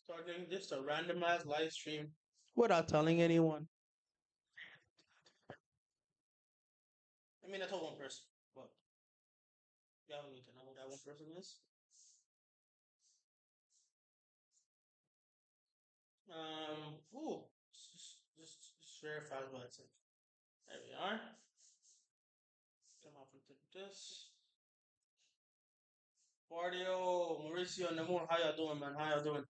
Starting just a randomized live stream without telling anyone. I mean, I told one person, but y'all need to know who that one person is. Ooh, just verify what I said. There we are. Come off into this. Bardio, Mauricio, Namur, how y'all doing, man? How y'all doing?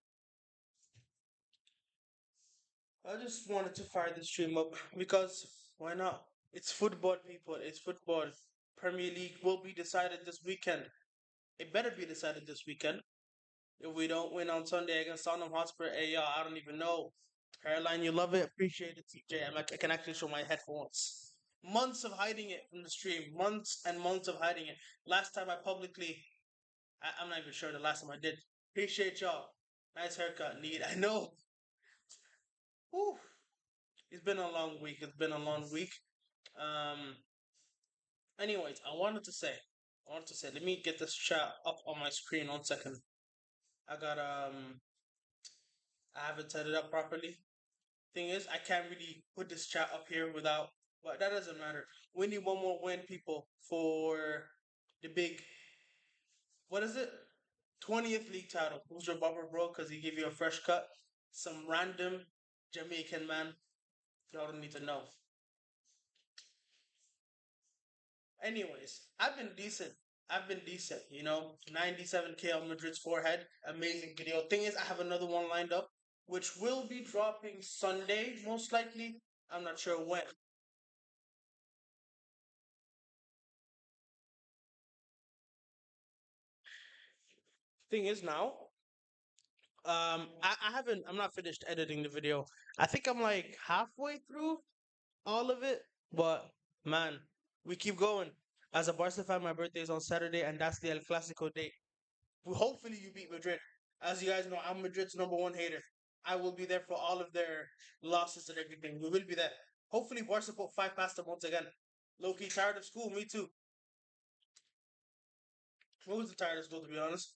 I just wanted to fire the stream up because why not? It's football, people. It's football. Premier League will be decided this weekend. It better be decided this weekend. If we don't win on Sunday against Tottenham Hotspur, hey y'all, I don't even know. Caroline, you love it, appreciate it, TJ. I can actually show my headphones. Months of hiding it from the stream, months and months of hiding it. Last time I publicly, I'm not even sure the last time I did. Appreciate y'all. Nice haircut, need. I know. Whew. It's been a long week. It's been a long week. Um. Anyways, I wanted to say. Let me get this chat up on my screen. 1 second. I got I haven't set it up properly. Thing is, I can't really put this chat up here without. But that doesn't matter. We need one more win, people, for the big. What is it? 20th league title. Who's your bumper, bro? Because he gave you a fresh cut. Some random Jamaican man. Y'all don't need to know. Anyways, I've been decent. I've been decent, 97K on Madrid's forehead. Amazing video. Thing is, I have another one lined up, which will be dropping Sunday, most likely. I'm not sure when. Thing is now, I haven't. I'm not finished editing the video. I think I'm like halfway through all of it. But man, we keep going. As a Barca fan, my birthday is on Saturday, and that's the El Clasico day. Hopefully, you beat Madrid. As you guys know, I'm Madrid's number one hater. I will be there for all of their losses and everything. We will be there. Hopefully, Barca put five past them once again. Low key tired of school. Me too. Who's tired of school, to be honest?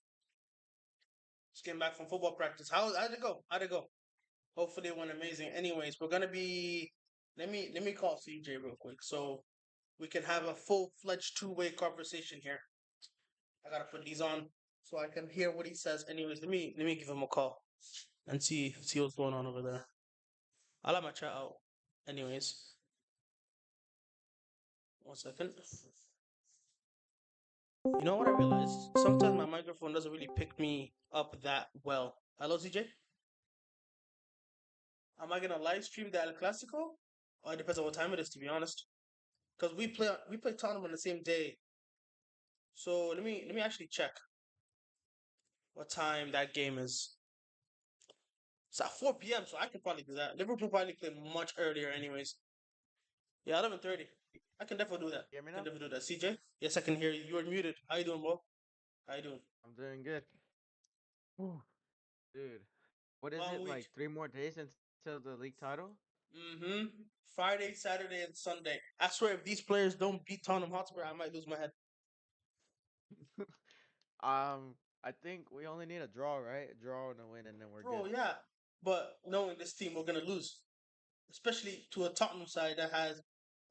Just came back from football practice. How'd it go? How'd it go? Hopefully it went amazing. Anyways, we're gonna be. Let me call CJ real quick so we can have a full fledged two-way conversation here. I gotta put these on so I can hear what he says. Anyways, let me give him a call and see what's going on over there. I'll have my chat out. Anyways, 1 second. You know what I realized? Sometimes my microphone doesn't really pick me up that well. Hello, CJ. Am I gonna live stream the El Clasico? Or it depends on what time it is, to be honest. Because we play Tottenham on the same day. So let me actually check what time that game is. It's at 4 p.m. So I can probably do that. Liverpool probably play much earlier, anyways. Yeah, 11:30. I can definitely do that. Hear me I can now? definitely do that. CJ, yes, I can hear you. You are muted. How you doing, bro? How you doing? I'm doing good. Whew. Dude, what is Long it week. like 3 more days until the league title? Mm-hmm. Friday, Saturday, and Sunday. I swear, if these players don't beat Tottenham Hotspur, I might lose my head. I think we only need a draw, right? A draw and a win, and then we're good. Bro, yeah. But knowing this team, we're gonna lose, especially to a Tottenham side that has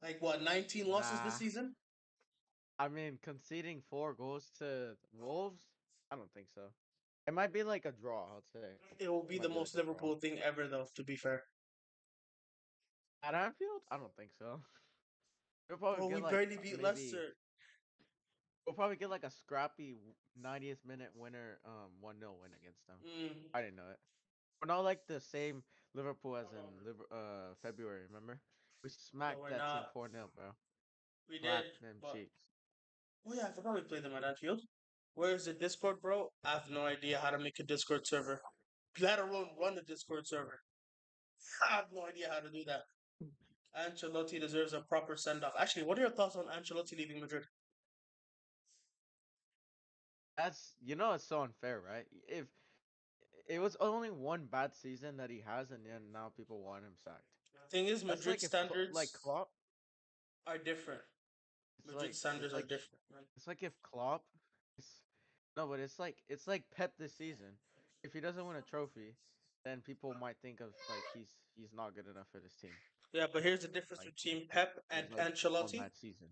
like what 19 losses this Nah, season. I mean conceding 4 goals to Wolves. I don't think so. It might be like a draw. I'd say It will it be the might be like most a draw Liverpool thing ever, though. To be fair, at Anfield. I don't think so. We'll probably bro, we get like barely beat maybe Leicester. we'll probably get like a scrappy 90th minute winner, 1-0 win against them. Mm, I didn't know it. We're not like the same Liverpool as in February. Remember, we no, smacked we're that team not. 4-0, bro. We did, Slapped them but cheeks. oh yeah, I forgot we played them at Anfield. Where's the Discord, bro? I have no idea how to make a Discord server. Let alone run a Discord server. I have no idea how to do that. Ancelotti deserves a proper send off. Actually, what are your thoughts on Ancelotti leaving Madrid? That's it's so unfair, right? If it was only one bad season that he has, and then now people want him sacked. Thing is, That's Madrid like if like standards Klopp. are different. It's Madrid like standards it's are like different, man. it's like if Klopp. It's, no, but it's like Pep this season. If he doesn't win a trophy, then people might think of like he's not good enough for this team. Yeah, but here's the difference Like between Pep and he's like one Ancelotti. bad season.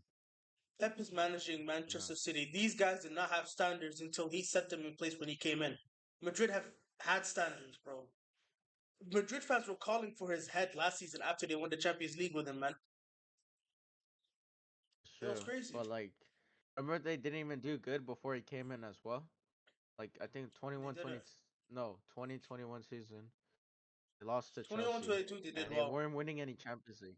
Pep is managing No, Manchester City. These guys did not have standards until he set them in place when he came in. Madrid have had standards, bro. Madrid fans were calling for his head last season after they won the Champions League with him, man. it's It was true. crazy. But like, remember they didn't even do good before he came in as well. Like I think They 21 did 20 it. no 2021 season they lost to 21 Chelsea 22, they and did they well. weren't winning any Champions League.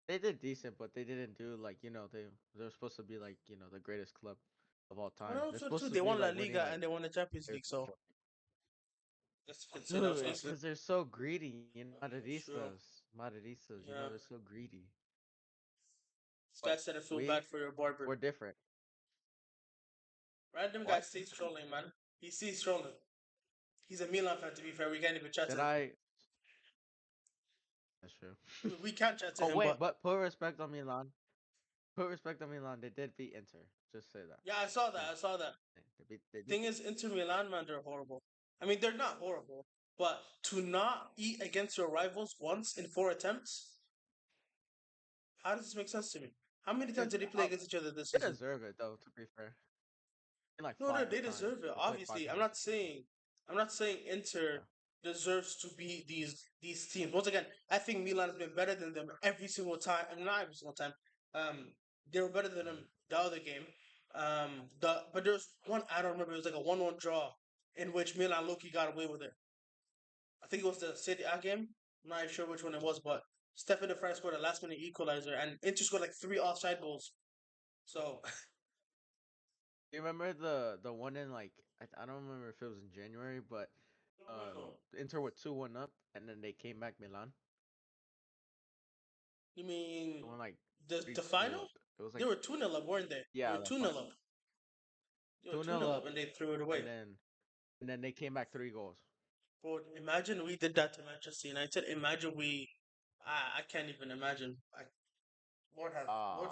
They did decent, but they didn't do like they're supposed to be like the greatest club of all time. 21 They're 22, supposed to they be won La like winning Liga like and they won the Champions every League, so trophy. that's can say that was Dude, it's decent. because they're so greedy. True. Madridistas. Yeah. They're so greedy. This guy But said I feel we bad for your barber. we're different. Random guy What stays trolling, man. He stays trolling. He's a Milan fan, to be fair. We can't even chat did to him. I? That's true. We can't chat to Oh him, wait, but but put respect on Milan. Put respect on Milan. They did beat Inter. Just say that. yeah, I saw that. They, I saw that. they did Thing beat is, Inter Milan, man, they're horrible. I mean, they're not horrible, but to not eat against your rivals once in 4 attempts, how does this make sense to me? How many times them. did they play against each other this They season? deserve it though. To be fair, in like No, no, five they times. deserve it. They played five Obviously, times. I'm not saying Inter Yeah. deserves to be these teams. Once again, I think Milan has been better than them every single time. I mean, not every single time. They were better than them the other game. But there's one I don't remember. It was like a 1-1 draw in which Milan Loki got away with it. I think it was the City A game. I'm not even sure which one it was, but Stefan de Vrij scored a last minute equalizer, and Inter scored like three offside goals. So You remember the one in like I don't remember if it was in January, but Inter were 2-1 up, and then they came back Milan. you mean They won like the 3-2 final? up. It was They like were 2-0 up, weren't they? They yeah, were the 2-0 final up. They were 2 2 nil nil up, up, and they threw it away. and then they came back 3 goals. Bro, imagine we did that to Manchester United. Imagine we. I can't even imagine. Lord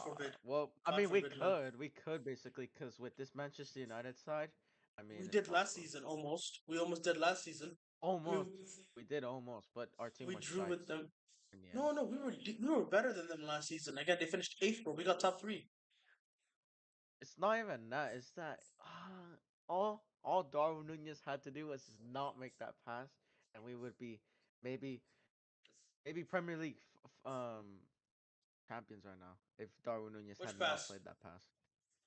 forbid. Well, I God mean forbid, man. we could basically because with this Manchester United side, I mean We it's did last possible. season almost. We almost did last season. We Almost, we did almost, but our team we was drew shite with them. in the end. No, no, we were better than them last season. Again, they finished eighth, bro. We got top three. It's not even that. It's that all Darwin Nunez had to do was just not make that pass, and we would be maybe maybe Premier League champions right now if Darwin Nunez had Which not pass? played that pass.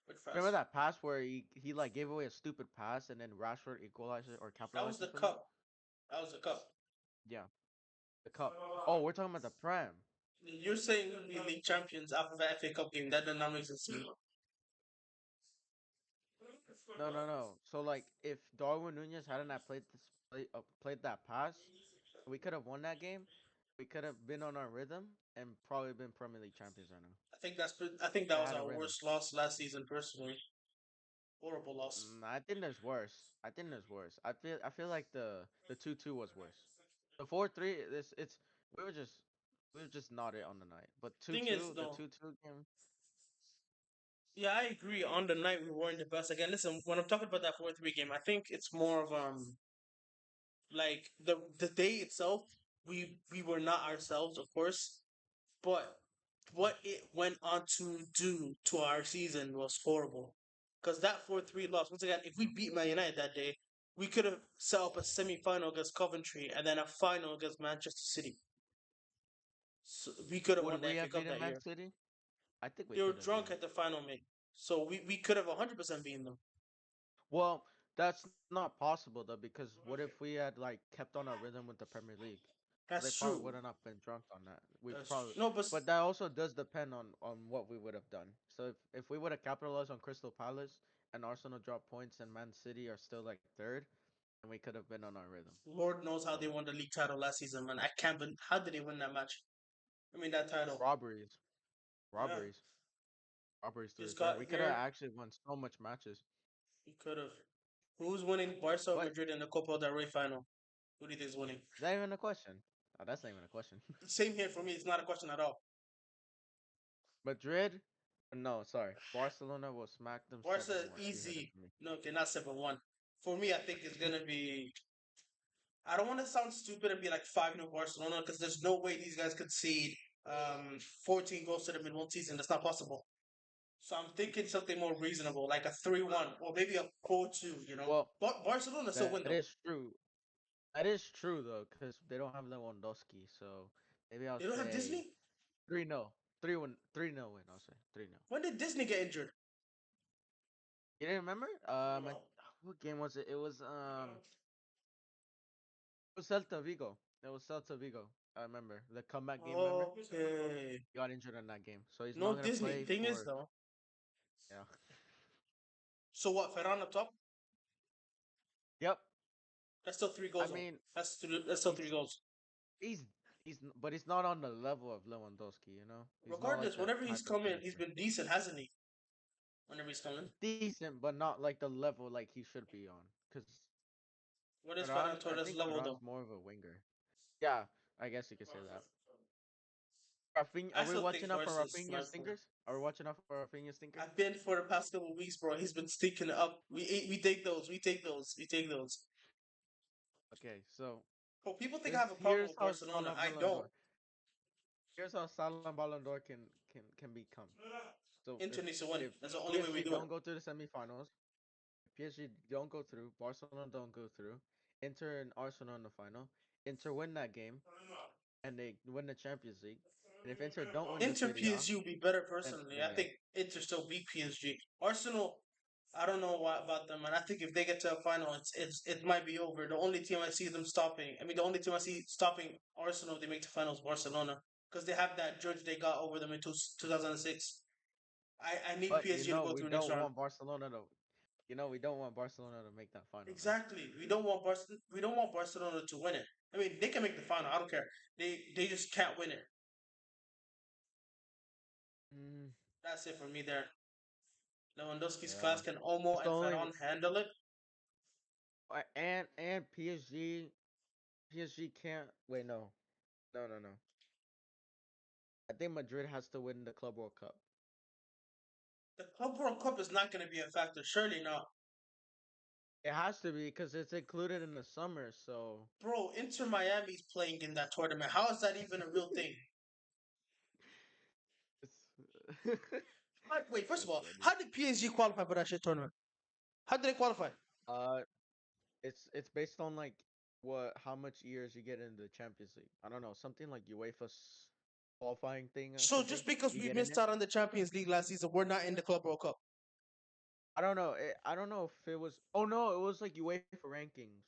Which Remember pass? that pass where he like gave away a stupid pass and then Rashford equalizes or That was the capitalizes from it? cup. That was the cup. Yeah, the cup. Oh, we're talking about the Prem. You're saying we'll be league champions after the FA Cup game. That does not make sense to me. No, no, no. So like, if Darwin Nunez hadn't have played that pass, we could have won that game. We could have been on our rhythm and probably been Premier League champions right now. I think that We was had a our rhythm. worst loss last season. Personally, horrible loss. I think there's worse. I think there's worse. I feel like the 2-2 was worse. The 4-3 it's we were just not it on the night. But Thing is, 2-2 the though, 2-2 game. yeah, I agree. On the night we weren't the best. Again, listen, when I'm talking about that 4-3 game, I think it's more of like the day itself. We were not ourselves, of course, but what it went on to do to our season was horrible. Because that 4-3 loss, once again, if we beat Man United that day, we could have set up a semi final against Coventry and then a final against Manchester City. So we could have Would won the we FA have Cup beaten that Man year. City? I think we They were could have, drunk yeah. at the final, mate. So we could have 100% beaten them. Well, that's not possible though because what if we had like kept on our rhythm with the Premier League? So they That's probably true. wouldn't have been drunk on that. We That's probably, no, but but that also does depend on what we would have done. So if we would have capitalized on Crystal Palace and Arsenal dropped points and Man City are still like third, then we could have been on our rhythm. Lord knows how So they won the league title last season, man. I can't. How did they win that match? I mean that title. robberies, Yeah, robberies, robberies. To be just fair, got we could have here. actually won so much matches. You could have. Who's winning Barca or But Madrid in the Copa del Rey final? Who do you think is winning? is that even a question? Oh, that's not even a question. Same here for me. It's not a question at all. Madrid, no, sorry, Barcelona will smack them Barca 7-1. You heard it easy. from me. No, okay, not 7-1. For me, I think it's gonna be. I don't want to sound stupid and be like 5-0 Barcelona because there's no way these guys could concede 14 goals to them in one season. That's not possible. So I'm thinking something more reasonable, like a 3-1 or maybe a 4-2. Well, Barcelona still win that though. is true. That is true though, because they don't have Lewandowski. So maybe I'll They don't have say Disney. 3-0, 3-1, 3-0 win. I'll say 3-0. When did Disney get injured? You didn't remember? No. What game was it? It was Celta Vigo. It was Celta Vigo. I remember the comeback game. Remember? Okay. He got injured in that game, so he's No not gonna Disney. play Thing is for. though. Yeah. So what? Ferran up top. Yep. That's still three I goals though. mean, That's still he's three goals. he's but he's not on the level of Lewandowski. You know, he's not like Regardless, that whenever he's type of come in, he's finisher. been decent, hasn't he? Whenever he's come in. He's decent, but not like the level like he should be on. Cause What is Ferran Ferran, I Torres' think level Ferran's though? more of a winger. Yeah, I guess you could say that. Rafinha, are I we still think watching out for Torres is Rafinha my four. stinkers? Are we watching out for Rafinha stinkers? I've been for the past couple of weeks, bro. He's been stinking it up. We take those. We take those. We take those. Okay, so Bro, people think I this have a problem here's with how Barcelona. Salah I Ballon don't. d'Or. Here's how Salah Ballon d'Or can become. So Inter needs to win. if That's the only way we PSG do it. don't go to the semifinals, PSG don't go through, Barcelona don't go through, Inter and Arsenal in the final, Inter win that game and they win the Champions League. And if Inter don't win the Inter Serie A, PSG will be better then personally. I yeah. think Inter still beat PSG. Arsenal, I don't know what about them, and I think if they get to a final, it might be over. The only team I see them stopping, I mean, the only team I see stopping Arsenal if they make the finals, Barcelona, because they have that judge they got over them in 2006. I need But you PSG to know go we through next don't round. want Barcelona to we don't want Barcelona to make that final, man. Exactly. We don't want Barcelona to win it. I mean, they can make the final. I don't care. They just can't win it. Mm, That's it for me there. Lewandowski's yeah. class can Olmo That's the and only Ferran handle it. and PSG can't wait no. I think Madrid has to win the Club World Cup. The Club World Cup is not going to be a factor. Surely not. It has to be because it's included in the summer. So Bro, Inter Miami's playing in that tournament. How is that even a real thing? it's Wait, first of so all, funny. how did PSG qualify for that shit tournament? How did they qualify? Uh, it's based on like what how much years you get in the Champions League. I don't know something like UEFA's qualifying thing or So something. just because You we get in missed it. out on the Champions League last season, we're not in the Club World Cup. I don't know. I don't know if it was. Oh no, it was like UEFA rankings.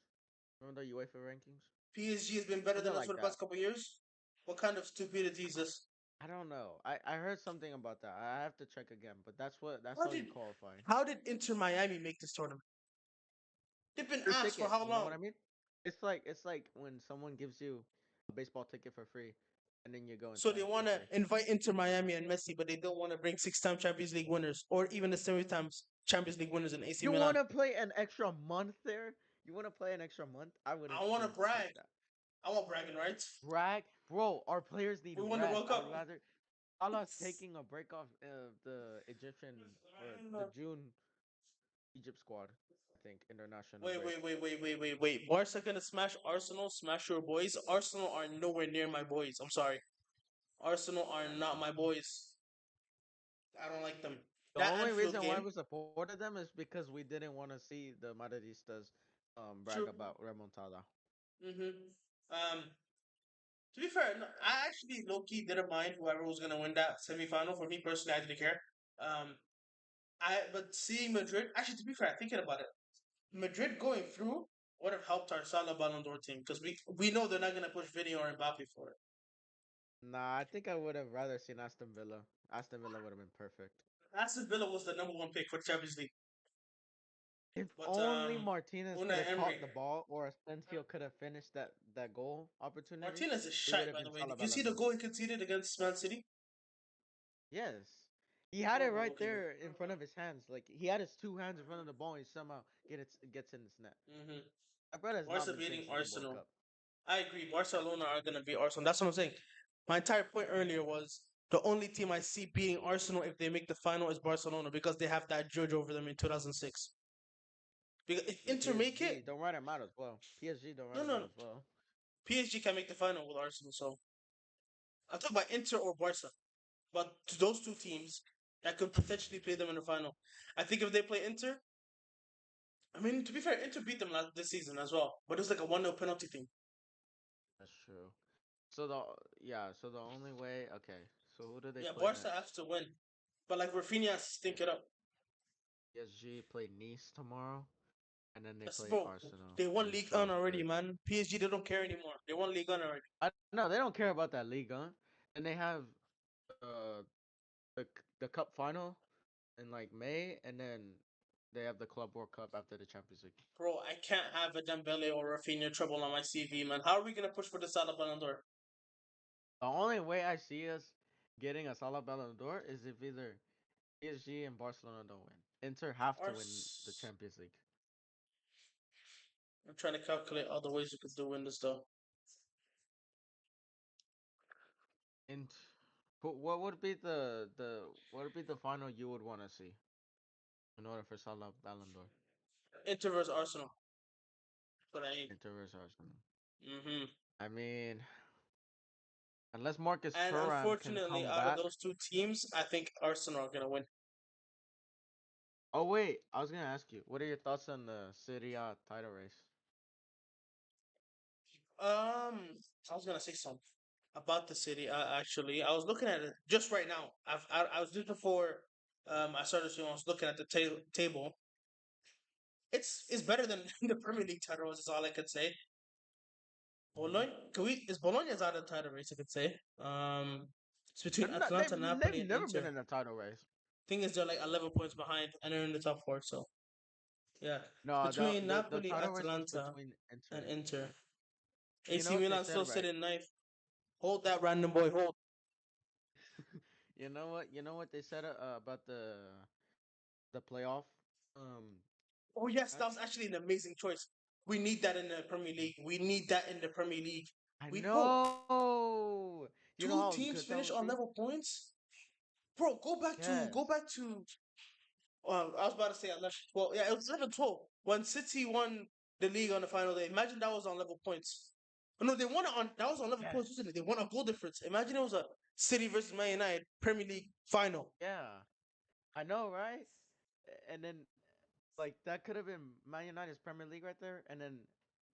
Remember the UEFA rankings? PSG has been better Something than us like for the that. past couple of years. What kind of stupidity is this? I don't know. I heard something about that. I have to check again, but that's How how you did qualify. how did Inter Miami make this tournament? They've been Free asked for ticket. how You know long? what I mean? It's like when someone gives you a baseball ticket for free, and then you go So they inside for want to free. invite Inter Miami and Messi, but they don't want to bring six-time Champions League winners or even the seven-times Champions League winners in AC You Milan. want to play an extra month there? You want to play an extra month? I wouldn't I want to even think brag. that. I want bragging rights. Brag, bro. Our players need We won the rest. World I would Cup. rather Salah's taking a break off the Egyptian or the June Egypt squad. I think international Wait, break. wait, wait, wait, wait, wait, wait. Barca gonna smash Arsenal, smash your boys. Arsenal are nowhere near my boys. I'm sorry. Arsenal are not my boys. I don't like them. The That only Anfield reason why game, we supported them is because we didn't want to see the Madridistas brag true. about remontada. Mm-hmm. To be fair, no, I actually low key didn't mind whoever was gonna win that semifinal. For me personally, I didn't care. Um, but seeing Madrid, actually, to be fair, thinking about it, Madrid going through would have helped our Salah Ballon d'Or team because we know they're not gonna push Vinny or Mbappe for it. Nah, I think I would have rather seen Aston Villa. Aston Villa would have been perfect. Aston Villa was the number one pick for the Champions League, If but only Martinez could Unai have Emery, caught the ball, or Asensio could have finished that goal opportunity, Martinez is it would shite have by the been way. Salah Did you see Ballon the d'Or. goal he conceded against Man City? Yes, he had it Horrible right looking. there in front of his hands. Like he had his two hands in front of the ball, and he somehow gets in his net. Mm-hmm. My brother has not Barca been playing beating since the World Arsenal. Cup. I agree. Barcelona are gonna beat Arsenal. That's what I'm saying. My entire point earlier was the only team I see beating Arsenal if they make the final is Barcelona because they have that judge over them in 2006. Because if And Inter make PSG it, don't write him out as well. PSG don't write no, him no, out no. as well. PSG can make the final with Arsenal. So I'm talking about Inter or Barca. But to those two teams that could potentially play them in the final. I think if they play Inter, I mean, to be fair, Inter beat them this season as well. But it was like a 1-0 penalty thing. That's true. So the so the only way okay. So who do they Yeah, play Barca next? has to win. But like Rafinha has to stink it up. PSG play Nice tomorrow, and then they That's play bro. Arsenal They won in League 1 already, Strasbourg. man. PSG they don't care anymore. They won League 1 already. I no, they don't care about that league, huh? And they have uh the cup final in like May, and then they have the Club World Cup after the Champions League. Bro, I can't have a Dembele or Rafinha trouble on my CV, man. How are we gonna push for the Salah Ballon d'Or? The only way I see us getting a Salah Ballon d'Or is if either PSG and Barcelona don't win. Inter have to win the Champions League. I'm trying to calculate all the ways we could do win this though. And what would be the what would be the final you would want to see in order for Salah Ballon d'Or? Inter versus Arsenal. But I Inter versus Arsenal. mm-hmm. I mean, unless Marcus And Thuram can unfortunately, come out of back. those two teams, I think Arsenal are gonna win. Oh wait, I was gonna ask you, what are your thoughts on the Serie A title race? I was gonna say something about the city. Actually, I was looking at it just right now. I was just before I started. I was looking at the table. It's better than the Premier League title race. Is all I could say. Bologna, can we? Is Bologna's out of the title race? I could say. It's between They've Atlanta, they've Napoli, and never been Inter. in a title race. Thing is, they're like 11 points behind, and they're in the top four. So yeah, it's No, between the Napoli, title race is Atalanta, between and Inter. Inter. You know AC what they Milan said, still right? sitting ninth. Hold that random boy. Hold. You know what? You know what they said about the playoff Oh yes, that match? was actually an amazing choice. We need that in the Premier League. We need that in the Premier League. I We bro, know. You know two how teams good that finish would on be? level points. Bro, go Yes. back to. I was about to say 11, 12. Yeah, it was 11, 12 when City won the league on the final day. Imagine that was on level points. Oh, no, they won it on that was on level Yes. points, wasn't it? They won a goal difference. Imagine it was a City versus Man United Premier League final. Yeah. I know, right? And then like that could have been Man United's Premier League right there, and then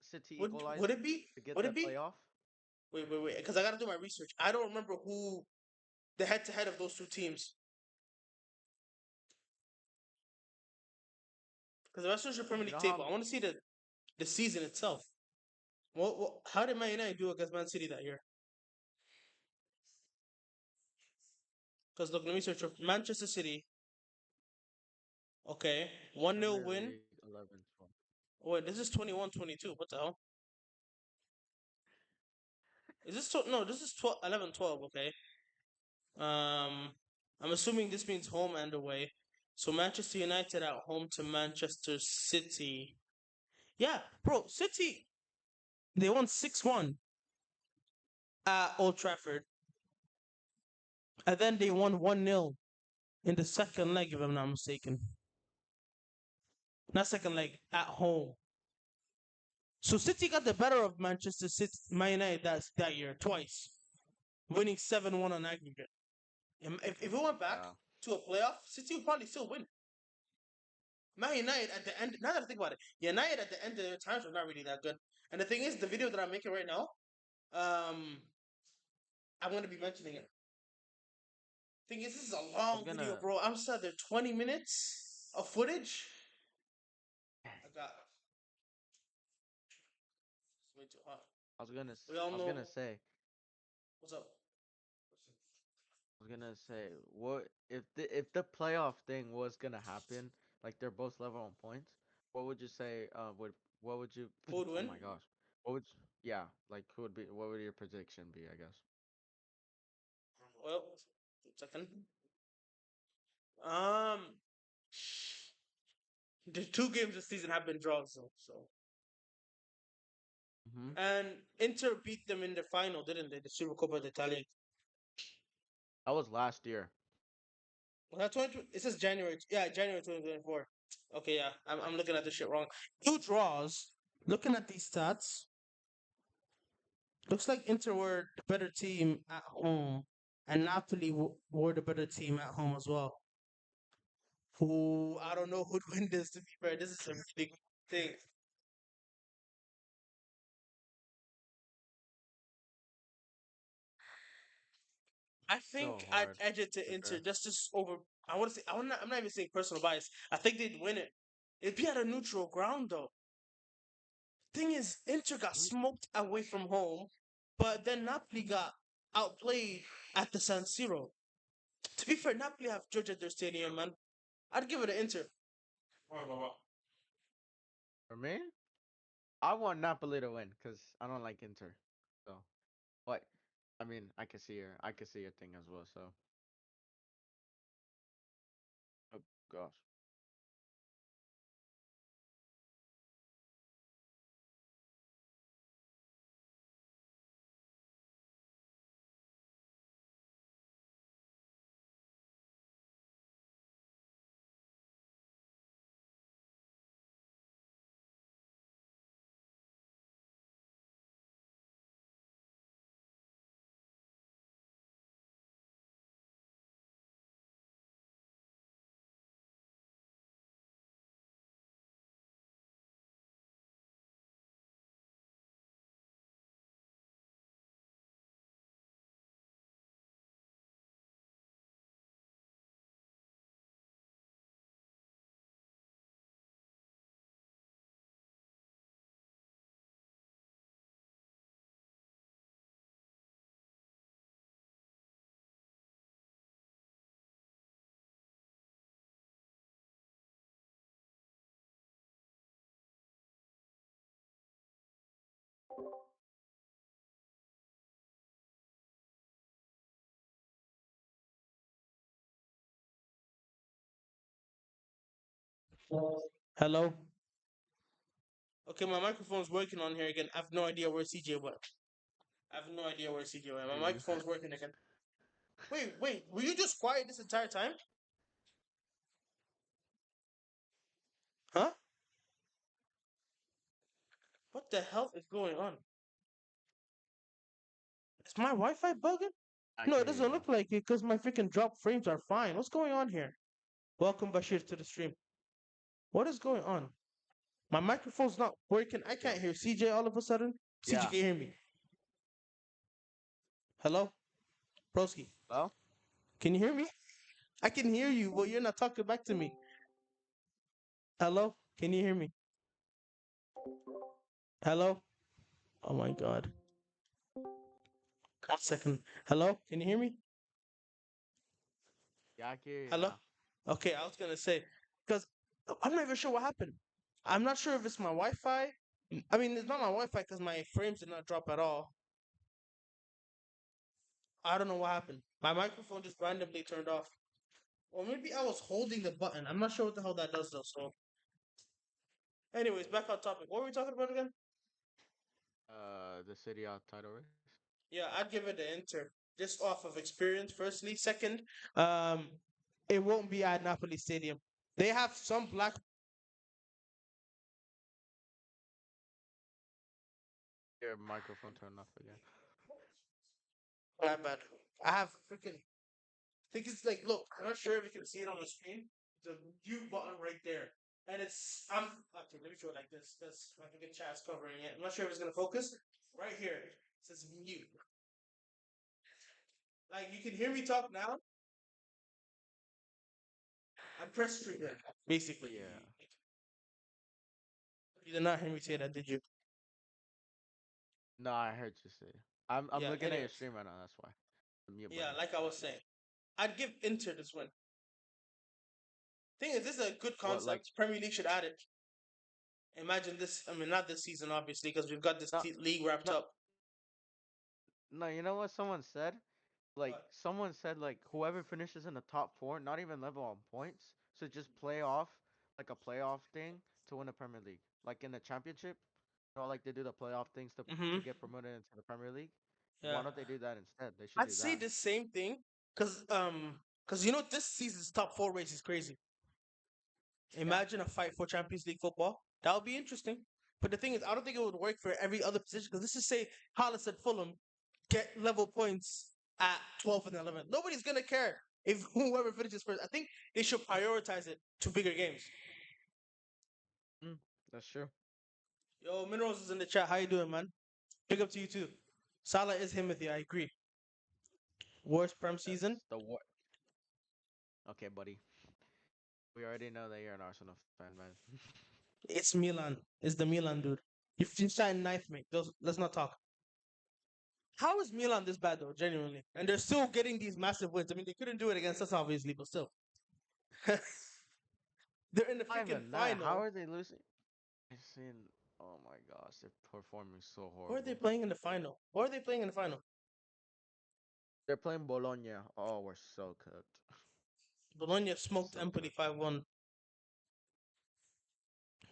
City Would equalized it be? to get Would the it be? playoff. Wait, because I gotta do my research. I don't remember who the head to head of those two teams. Because the Western Premier You League know how table, I want to see the season itself. How did Man United do against Man City that year? Because look, let me search for Manchester City. Okay, 1-0 Premier win. League 11, 12. Oh, wait, this is 21-22. What the hell? Is this no? This is 12, 11, 12. Okay. I'm assuming this means home and away. So Manchester United at home to Manchester City. Yeah, bro, City they won 6-1 at Old Trafford, and then they won 1-0 in the second leg, if I'm not mistaken. Not second leg at home. So City got the better of Manchester City, Man United that year twice, winning 7-1 on aggregate. If it went back Yeah. to a playoff, City would probably still win. Man United at the end. Now that I think about it, United at the end of their times were not really that good. And the thing is, the video that I'm making right now, um, I'm gonna be mentioning it. Thing is, this is a I was long video, gonna bro. I'm still there 20 minutes of footage. I got. It's way too hot. We all I was know gonna say what's up. I was gonna say what if the playoff thing was gonna happen, like they're both level on points, what would you say would what would you Who would oh win? my gosh. Yeah, like who would be what would your prediction be, I guess? Well, second. Um, the two games this season have been draws, so. Hmm. And Inter beat them in the final, didn't they? The Supercoppa d'Italia. That was last year. Was that 20? It says January. Yeah, January 2024. Okay, yeah, I'm looking at this shit wrong. Two draws. Looking at these stats, looks like Inter were the better team at home, and Napoli were the better team at home as well. Who I don't know who'd win this. To be fair, this is a big thing. I So think I'd hard edge it to to Inter draft. just over. I want to say I'm not even saying personal bias. I think they'd win it. It'd be at a neutral ground though. Thing is, Inter got Mm, smoked away from home, but then Napoli got outplayed at the San Siro. To be fair, Napoli have Georgia at their stadium, man. I'd give it an Inter. For me, I want Napoli to win because I don't like Inter. So, but I mean, I can see your thing as well. So, oh gosh. Hello. Okay, my microphone's working on here again. I have no idea where CJ went. I have no idea where CJ went. My You. microphone's working again. Wait. Were you just quiet this entire time? Huh? What the hell is going on? Is my Wi-Fi bugging? I No, can it hear you doesn't now. look like it because my freaking drop frames are fine. What's going on here? Welcome, Bashir, to the stream. What is going on? My microphone's not working. I can't Yo. hear CJ all of a sudden. CJ Yeah. can hear me. Hello? Broski, Well, can you hear me? I can hear you, but you're not talking back to me. Hello? Can you hear me? Hello? Oh my god. 1 second. Hello? Can you hear me? yeah, I can hear you Hello? now. Okay, I was gonna say, because I'm not even sure what happened. I'm not sure if it's my Wi-Fi. I mean, it's not my Wi-Fi because my frames did not drop at all. I don't know what happened. My microphone just randomly turned off. Or maybe I was holding the button. I'm not sure what the hell that does though. So, anyways, back on topic. What were we talking about again? The City out title race. Yeah, I'd give it an Inter just off of experience. Firstly, second, um, it won't be at Napoli Stadium. They have some black. Your microphone turned off again. My bad. I have freaking. I think it's like, look, I'm not sure if you can see it on the screen. The mute button right there, and it's. I'm okay. Let me show it like this because I think the chat's covering it. I'm not sure if it's gonna focus. Right here, it says mute. Like you can hear me talk now. I pressed trigger basically. Yeah. You did not hear me say that, did you? No, I heard you say. I'm Yeah. looking at your Anyways, stream right now. That's why. The mute yeah, button. like I was saying, I'd give Inter this win. Thing is, this is a good What like concept. Premier League should add it. Imagine this. I mean, not this season, obviously, because we've got this no league wrapped no up. no? You know what someone said? Like But someone said like whoever finishes in the top four, not even level on points, so just play off like a playoff thing to win the Premier League. Like in the championship, like they do the playoff things to hmm get promoted into the Premier League. yeah, Why don't they do that instead? They should I'd do say that. the same thing because you know this season's top four race is crazy. Yeah. Imagine a fight for Champions League football. That would be interesting. But the thing is, I don't think it would work for every other position because let's just say Palace and Fulham get level points at 12 and 11. Nobody's gonna care if whoever finishes first. I think they should prioritize it to bigger games. Mm, that's true. Yo, Minerals is in the chat. How you doing, man? Big up to you too. Salah is him with you. I agree. Worst prem season. That's the war. Okay, buddy. We already know that you're an Arsenal fan, man. It's Milan. It's the Milan dude. You signed ninth, mate. Let's not talk. How is Milan this bad though? Genuinely, and they're still getting these massive wins. I mean, they couldn't do it against us, obviously, but still, they're in the Not freaking even that. How final. are they losing? I've seen. Oh my gosh, they're performing so Who are they horrible. playing in the final? Who are they playing in the final? They're playing Bologna. Oh, we're so cooked. Bologna smoked So Empoli cooked. 5-1.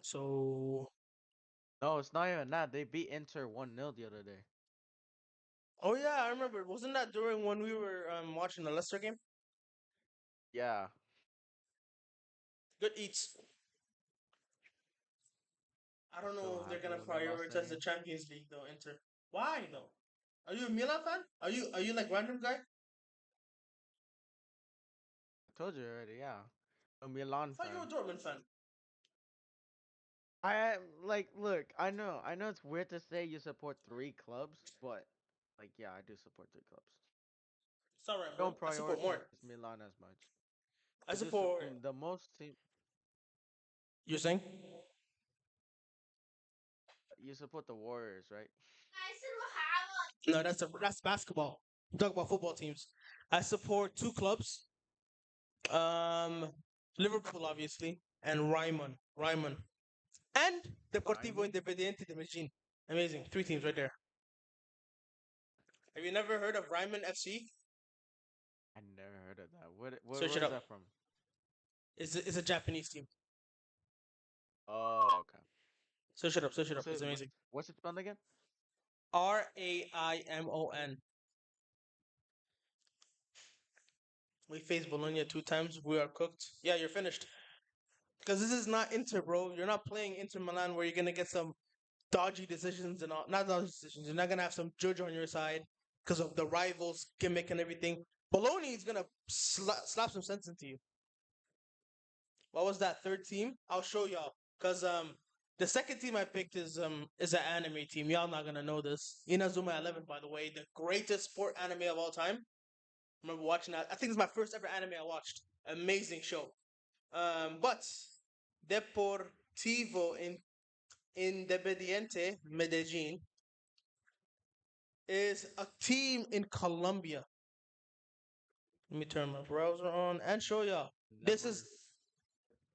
So, No, it's not even that. They beat Inter 1-0 the other day. oh yeah, I remember. Wasn't that during when we were watching the Leicester game? Yeah. Good eats. I don't So know if they're happy gonna when they lost that prioritize the game. Champions League though. Inter. Why though? Are you a Milan fan? Are you like random guy? I told you already, yeah. A Milan I thought you fan. were a Dortmund fan. I am like, look, I know it's weird to say you support three clubs, but like, yeah, I do support three clubs. It's alright, bro. Don't I support more. prioritize Milan as much. I I do su- support. the most team You're saying? you support the Warriors, right? No, that's basketball. We talk about football teams. I support two clubs. Um, Liverpool, obviously, and Ryman, and Deportivo Diamond? Independiente de Medellin. Amazing, three teams right there. Have you never heard of Ryman FC? I never heard of that. What Search it where is up. that from? It's a Japanese team. Oh, okay. Search it up. Search it up. What's It's it amazing. what's it spelled again? Raimon. We faced Bologna two times. We are cooked. Yeah, you're finished. Because this is not Inter, bro. You're not playing Inter Milan where you're gonna get some dodgy decisions and all. Not dodgy decisions. You're not gonna have some judge on your side because of the rivals gimmick and everything. Bologna is gonna slap some sense into you. What was that third team? I'll show y'all. Cause the second team I picked is an anime team. Y'all not gonna know this. Inazuma 11, by the way, the greatest sport anime of all time. I remember watching that. I think it's my first ever anime I watched. Amazing show. But Deportivo Independiente Medellin is a team in Colombia. Let me turn my browser on and show y'all. This Never. is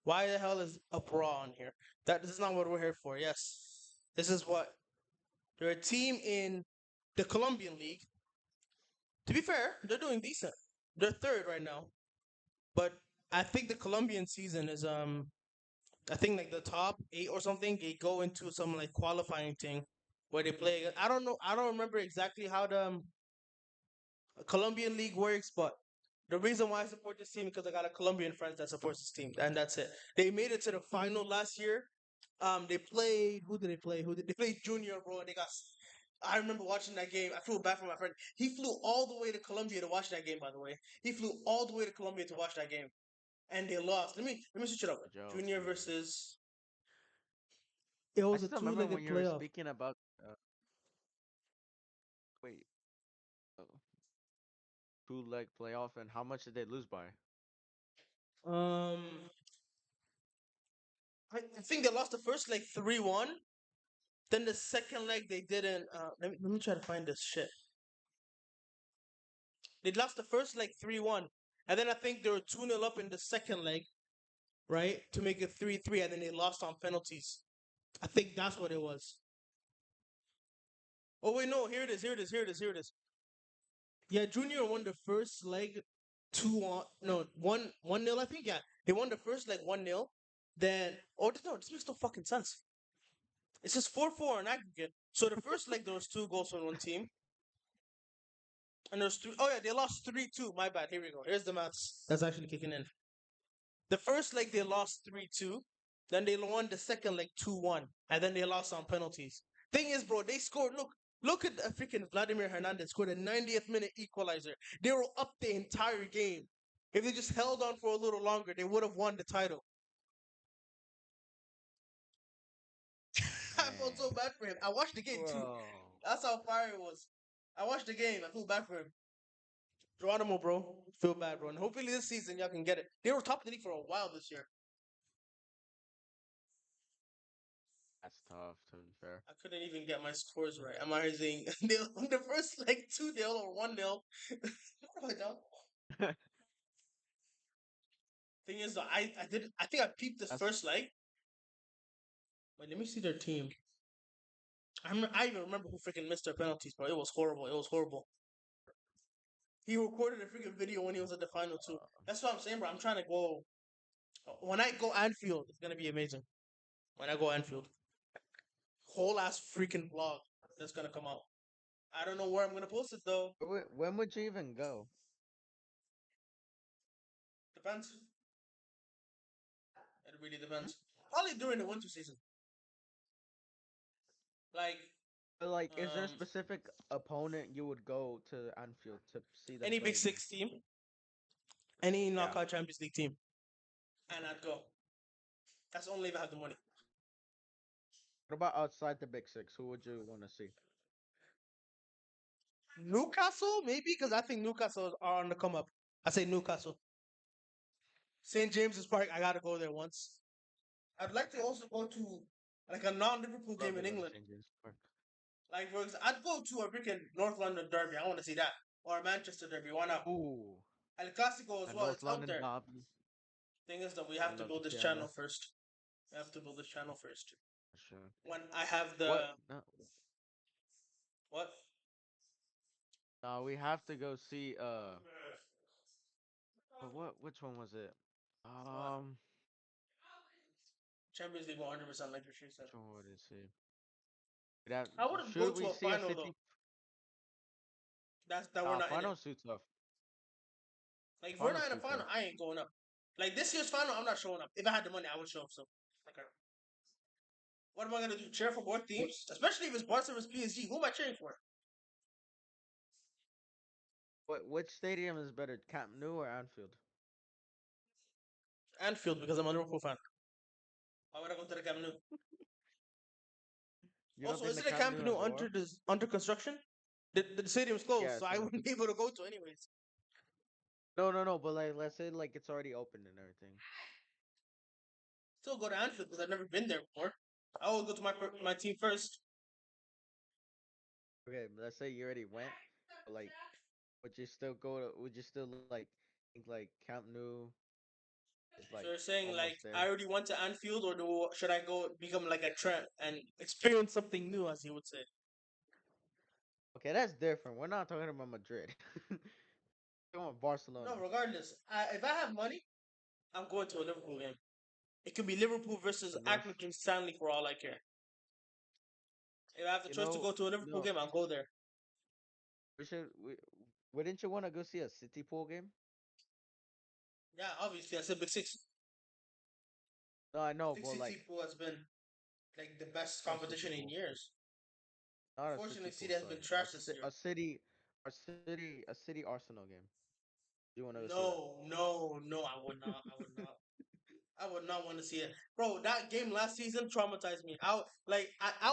why the hell is a bra on here? This is not what we're here for. Yes, this is what they're a team in the Colombian league. To be fair, they're doing decent. They're third right now, but I think the Colombian season is I think like the top eight or something. They go into some like qualifying thing where they play. I don't know. I don't remember exactly how the Colombian league works, but the reason why I support this team because I got a Colombian friend that supports this team, and that's it. They made it to the final last year. They played. Who did they play? They played Junior, bro? And they got. I remember watching that game. I flew back from my friend. He flew all the way to Colombia to watch that game. By the way, he flew all the way to Colombia to watch that game, and they lost. Let me switch it up. A joke. Junior versus. It I was a still remember when two-legged you were playoff. speaking about wait, uh, two leg playoff and how much did they lose by? Um, I think they lost the first leg 3-1. Then the second leg they didn't. Let me try to find this shit. They lost the first leg 3-1, and then I think they were 2-0 up in the second leg, right, to make it 3-3, and then they lost on penalties. I think that's what it was. Oh wait, no, here it is. Here it is. Here it is. Here it is. Yeah, Junior won the first leg 2-1. No, 1-0. I think. Yeah, they won the first leg 1-0. Then no, this makes no fucking sense. It's just 4-4 in aggregate. So the first leg there was two goals for one team. And there's three. Oh yeah, they lost 3-2. My bad. Here we go. Here's the maths. That's actually kicking in. The first leg they lost 3-2. Then they won the second leg 2-1. And then they lost on penalties. Thing is, bro, they scored. Look at the freaking Vladimir Hernandez scored a 90th minute equalizer. They were up the entire game. If they just held on for a little longer, they would have won the title. I felt so Man, bad for him. I watched the game too. bro. That's how fire it was. I watched the game. I feel bad for him. Geronimo, bro. Feel bad, bro. And hopefully this season y'all can get it. They were top of the league for a while this year. That's tough, to be fair. I couldn't even get my scores right. Am I saying they on the first like 2-0 or 1-0? What have I done? Thing is, though, I think I peeped this That's first leg. Wait, let me see their team. I even remember who freaking missed their penalties, bro. It was horrible. It was horrible. He recorded a freaking video when he was at the final too. That's what I'm saying, bro. I'm trying to go. When I go Anfield, it's gonna be amazing. When I go Anfield, whole ass freaking vlog that's gonna come out. I don't know where I'm gonna post it though. when would you even go? Depends. It really depends. Probably during the winter season. Like But, like, is there a um specific opponent you would go to Anfield to see them any play Big against? Six team, any Yeah. knockout Champions League team, and I'd go. That's only if I have the money. What about outside the Big Six? Who would you want to see? Newcastle, maybe, because I think Newcastle are on the come up. I say Newcastle. St. James's Park, I gotta go there once. I'd like to also go to like a non-Liverpool Love game to in go to England. St. James Park. Like for example, I'd go to a freaking North London derby. I want to see that, or a Manchester derby. Why not? Ooh, El Clasico as a well. North It's out London there. derby. Thing is that we I have to love the build this channel PLS. first. We have to build this channel first. For sure. When I have What? the No, what no, we have to go see. But what? Which one was it? what Um, Champions League 100% like you said. which one would it see? That I wouldn't go should to we a see a final though. City? That's that we're not in it. Finals too tough. Like if we're Finals not in a too final, tough. I ain't going up. Like this year's final, I'm not showing up. If I had the money, I would show up. So, okay. What am I gonna do? Cheer for both What? teams, especially if it's Barca versus PSG. Who am I cheering for? Which stadium is better, Camp Nou or Anfield? Anfield because I'm a Liverpool fan. Why would I go to the Camp Nou? You don't Also, think the isn't the Camp Camp Nou Nou has war? under construction? The stadium's closed, Yeah, so it's I under wouldn't be able to go to anyways. No. But like, let's say like it's already open and everything. Still go to Anfield because I've never been there before. I always go to my team first. Okay, let's say you already went, but like, would you still go to? Would you still like think like Camp Nou is So like you're saying like almost there? I already went to Anfield, or should I go become like a trend and experience something new, as you would say? Okay, that's different. We're not talking about Madrid. We're talking about No, Barcelona. regardless, if I have money, I'm going to a Liverpool game. It could be Liverpool versus But let's, Accrington Stanley for all I care. If I have the you choice to know, go to a Liverpool no, game, I'll go there. we should. Wouldn't you want to go see a City pool game? Yeah, obviously, I said Big Six. No, I I know, think but like, City Pool has been like the best not a City competition in pool, years. not a City Unfortunately, pool. City has been Sorry, trash this year. a city Arsenal game. Do you want to go see that? No, no, no, I would not. I would not. I would not want to see it, bro. That game last season traumatized me. I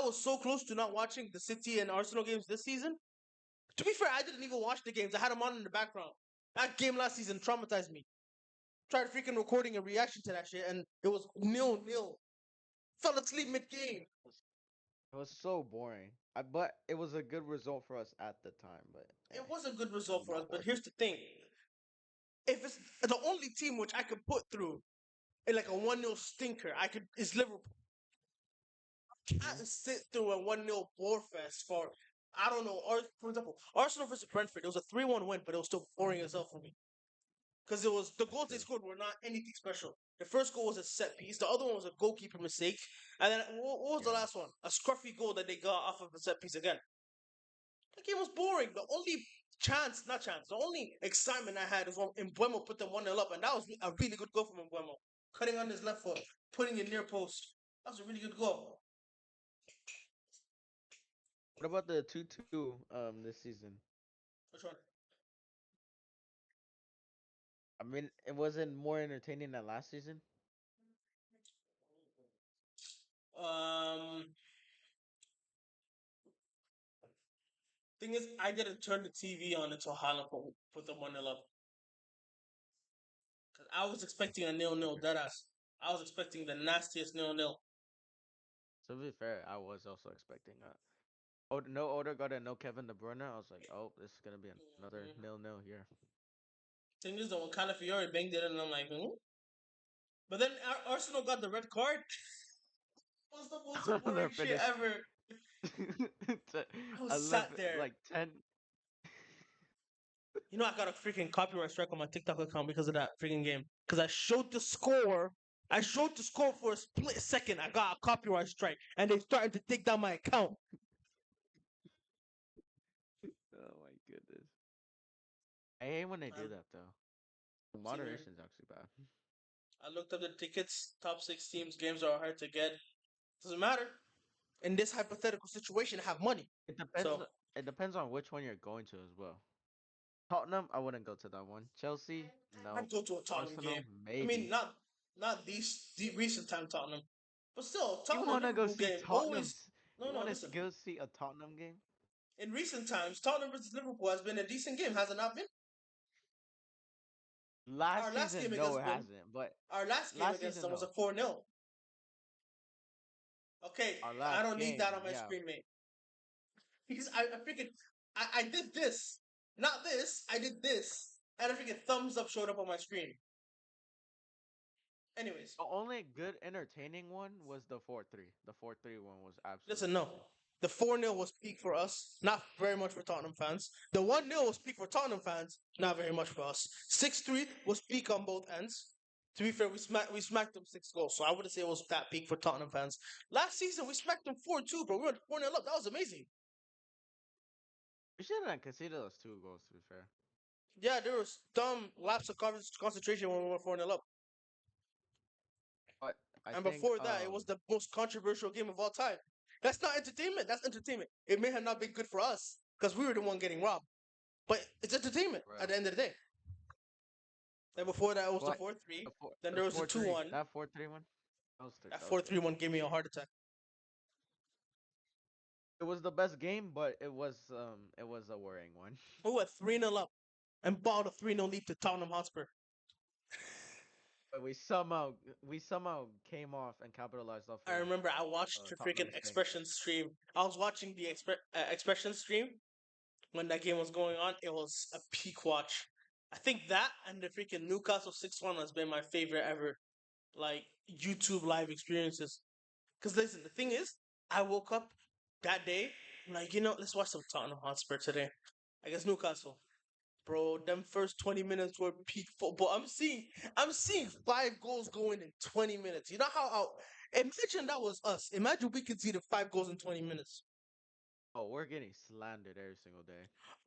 was so close to not watching the City and Arsenal games this season. To be fair, I didn't even watch the games. I had them on in the background. That game last season traumatized me. Tried freaking recording a reaction to that shit, and it was 0-0. Fell asleep mid game. It was so boring. But it was a good result for us at the time. But It was a good result for us, not but worth here's the thing: if it's the only team which I could put through in like a 1-0 stinker, I could is Liverpool. it. Can't sit through a 1-0 bore fest for I don't know. Or for example, Arsenal versus Brentford, it was a 3-1 win, but it was still boring as hell for me. Because it was the That's goals they true. scored were not anything special. The first goal was a set piece. The other one was a goalkeeper mistake. And then what was the Yeah. last one? A scruffy goal that they got off of a set piece again. The game was boring. The only not chance, the only excitement I had was when Mbuemo put them 1-0 up, and that was a really good goal from Mbuemo. cutting on his left foot, putting it near post. That was a really good goal. What about the 2-2 this season? Which one? I mean, it wasn't more entertaining than last season. Um, thing is, I didn't turn the TV on until Haaland put the 1-0 up. Cause I was expecting a 0-0 deadass. I was expecting the nastiest 0-0. To be fair, I was also expecting that. Oh, no Odegaard and no Kevin De Bruyne. I was like, oh, this is gonna be another Mm-hmm. 0-0 here. Thing is, though, when Calafiori banged it, and I'm like, hmm? But then Arsenal got the red card. It was the most They're boring shit finished. ever. I was sat 11, there. like 10. You know, I got a freaking copyright strike on my TikTok account because of that freaking game. Because I showed the score. I showed the score for a split second. I got a copyright strike, and they started to take down my account. Oh my goodness. I hate when they do Um, that though. same here. Moderation's actually bad. I looked up the tickets. Top six teams. Games are hard to get. Doesn't matter. In this hypothetical situation, I have money. It depends. So It depends on which one you're going to as well. Tottenham, I wouldn't go to that one. Chelsea, no. I'd go to a Tottenham game. Arsenal, I mean, maybe. not these the recent time Tottenham, but still You Tottenham want to go Liverpool see game always. Tottenham's? No, You no, want to listen. go see a Tottenham game? In recent times, Tottenham versus Liverpool has been a decent game, has it not been? Our Last last game season, no, against it them, hasn't. But our last game last against season, them was a no. 4-0. Okay, Our I last don't need game, that on my yeah. screen, mate. Because I freaking I did this, not this. I did this, and a freaking thumbs up showed up on my screen. Anyways, The only good entertaining one was the 4-3. The 4-3 one was absolutely listen, no. amazing. The 4-0 was peak for us, not very much for Tottenham fans. The 1-0 was peak for Tottenham fans, not very much for us. 6-3 was peak on both ends. To be fair, we smacked them 6 goals, so I wouldn't say it was that peak for Tottenham fans. Last season, we smacked them 4-2, bro. We went 4-0 up. That was amazing. We shouldn't have conceded those 2 goals, to be fair. Yeah, there was dumb lapse of concentration when we were 4-0 up. But I And think before that, it was the most controversial game of all time. That's not entertainment. That's entertainment. It may have not been good for us because we were the one getting robbed. But it's entertainment bro. at the end of the day. Then before that, it was the But 4-3. the four, Then the there was the 2 4-3, 1. that 4-3 one, That that was 4 good. 3 one gave me a heart attack. It was the best game, but it was a worrying one. We went 3-0 up and balled a 3-0 lead to Tottenham Hotspur. But we somehow came off and capitalized off I of remember I watched the freaking Tottenham's strength. Expression stream. I was watching the Expression stream when that game was going on. It was a peak watch. I think that and the freaking Newcastle 6-1 has been my favorite ever, like, YouTube live experiences. Because listen, the thing is, I woke up that day, I'm like, let's watch some Tottenham Hotspur today. I guess Newcastle. Bro, them first 20 minutes were peak football. I'm seeing 5 goals going in 20 minutes. You know how imagine that was us. Imagine we could see the 5 goals in 20 minutes. Oh, we're getting slandered every single day.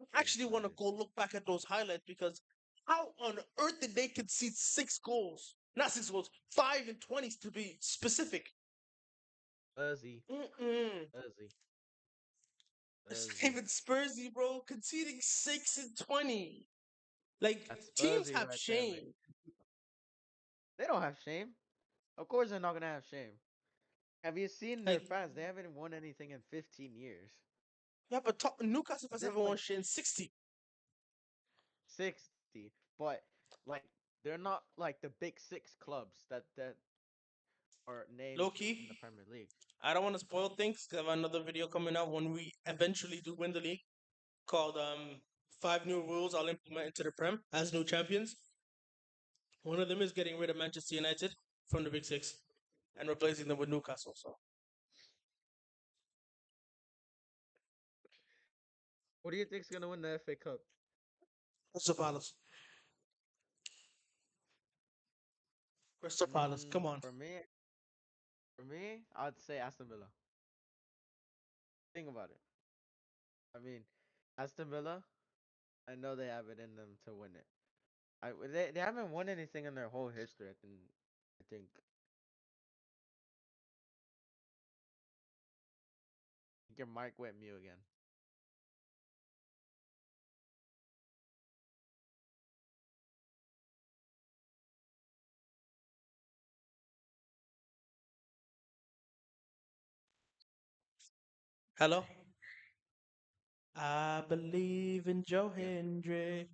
I Getting actually want to slandered. go look back at those highlights because how on earth did they concede 6 goals? Not 6 goals, 5 and 20 to be specific. Fuzzy, Mm-mm. fuzzy, It's not fuzzy. even Spursy, bro. Conceding 6 and 20. Like, That's teams fuzzy have right there, man. shame. They don't have shame. Of course, they're not gonna have shame. Have you seen their Like, fans? They haven't won anything in 15 years. yeah, but Newcastle has This never won like shit in 60. 60, but like they're not like the big six clubs that are named Low key, in the Premier League. I don't want to spoil things because I have another video coming out when we eventually do win the league called 5 New Rules I'll implement into the Prem as new champions. One of them is getting rid of Manchester United from the Big Six and replacing them with Newcastle. So, What do you think's gonna win the FA Cup? Crystal Palace. Crystal Palace. Come on. For me, I'd say Aston Villa. Think about it. I mean, Aston Villa. I know they have it in them to win it. They haven't won anything in their whole history. I think think your mic went mute again. Hello? I believe in Joe Again. Hendry.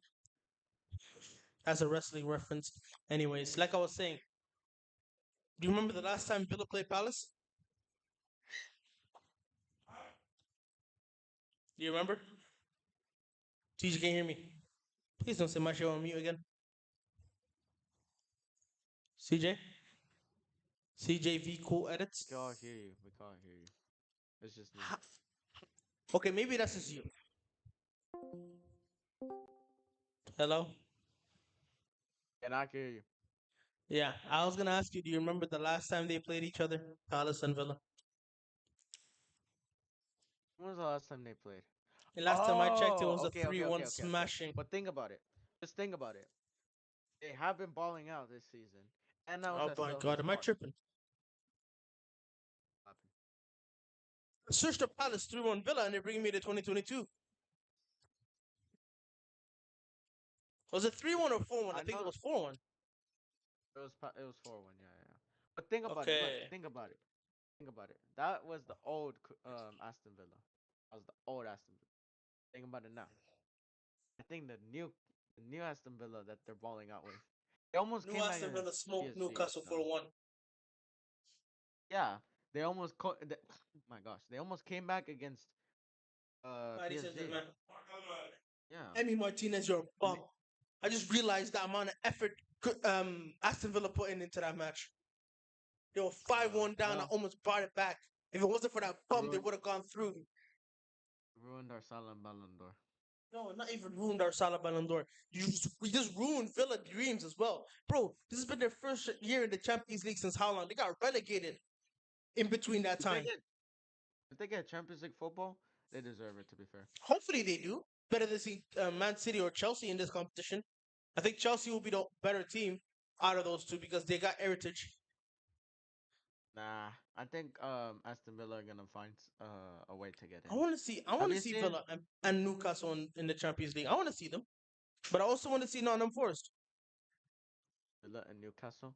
That's a wrestling reference. Anyways, like I was saying, do you remember the last time Villa played Palace? Do you remember? TJ, can you hear me? Please don't say my show on mute again. CJ? CJV Cool We Edits? can all hear you. We can all hear you. It's just me. Okay, maybe that's just you. Hello? And I can hear you. Yeah, I was gonna ask you, do you remember the last time they played each other? Palace and Villa. When was the last time they played? The last time I checked, it Oh, was a okay, okay, okay, 3-1 okay, okay. smashing. But think about it. Just think about it. They have been balling out this season, and that was Oh at my god, Selhurst am I Park. tripping? Search the Palace 3-1 Villa and they're bringing me to 2022. Was it 3-1 or 4-1? I I think know it was 4-1. it was 4-1, yeah, yeah. But think about it. Look, Okay. think about it. Think about it. That was the old Aston Villa. That was the old Aston Villa. Think about it now. I think the new Aston Villa that they're balling out with. They almost New came back Aston Villa against smoked PSG. Newcastle No. 4-1. Yeah, they almost my gosh, they almost came back against Paris PSG. Saint-Germain. Yeah. Emi Martinez, you're a I mean, bum. I just realized the amount of effort Aston Villa put into that match. They were 5-1 down. I well, almost brought it back. If it wasn't for that bum, they ruined would have gone through. ruined our silent Ballon d'Or. No, not even ruined our Salah Ballon d'Or. We just ruined Villa dreams as well. Bro, this has been their first year in the Champions League since how long? They got relegated in between that If they time. get if they get Champions League football, they deserve it. To be fair, Hopefully they do. Better than see Man City or Chelsea in this competition. I think Chelsea will be the better team out of those two because they got heritage. nah. I think Aston Villa are gonna find a way to get I in. want to see. I Have want to you see seen Villa and Newcastle in the Champions League. I want to see them, but I also want to see Nottingham Forest. Villa and Newcastle?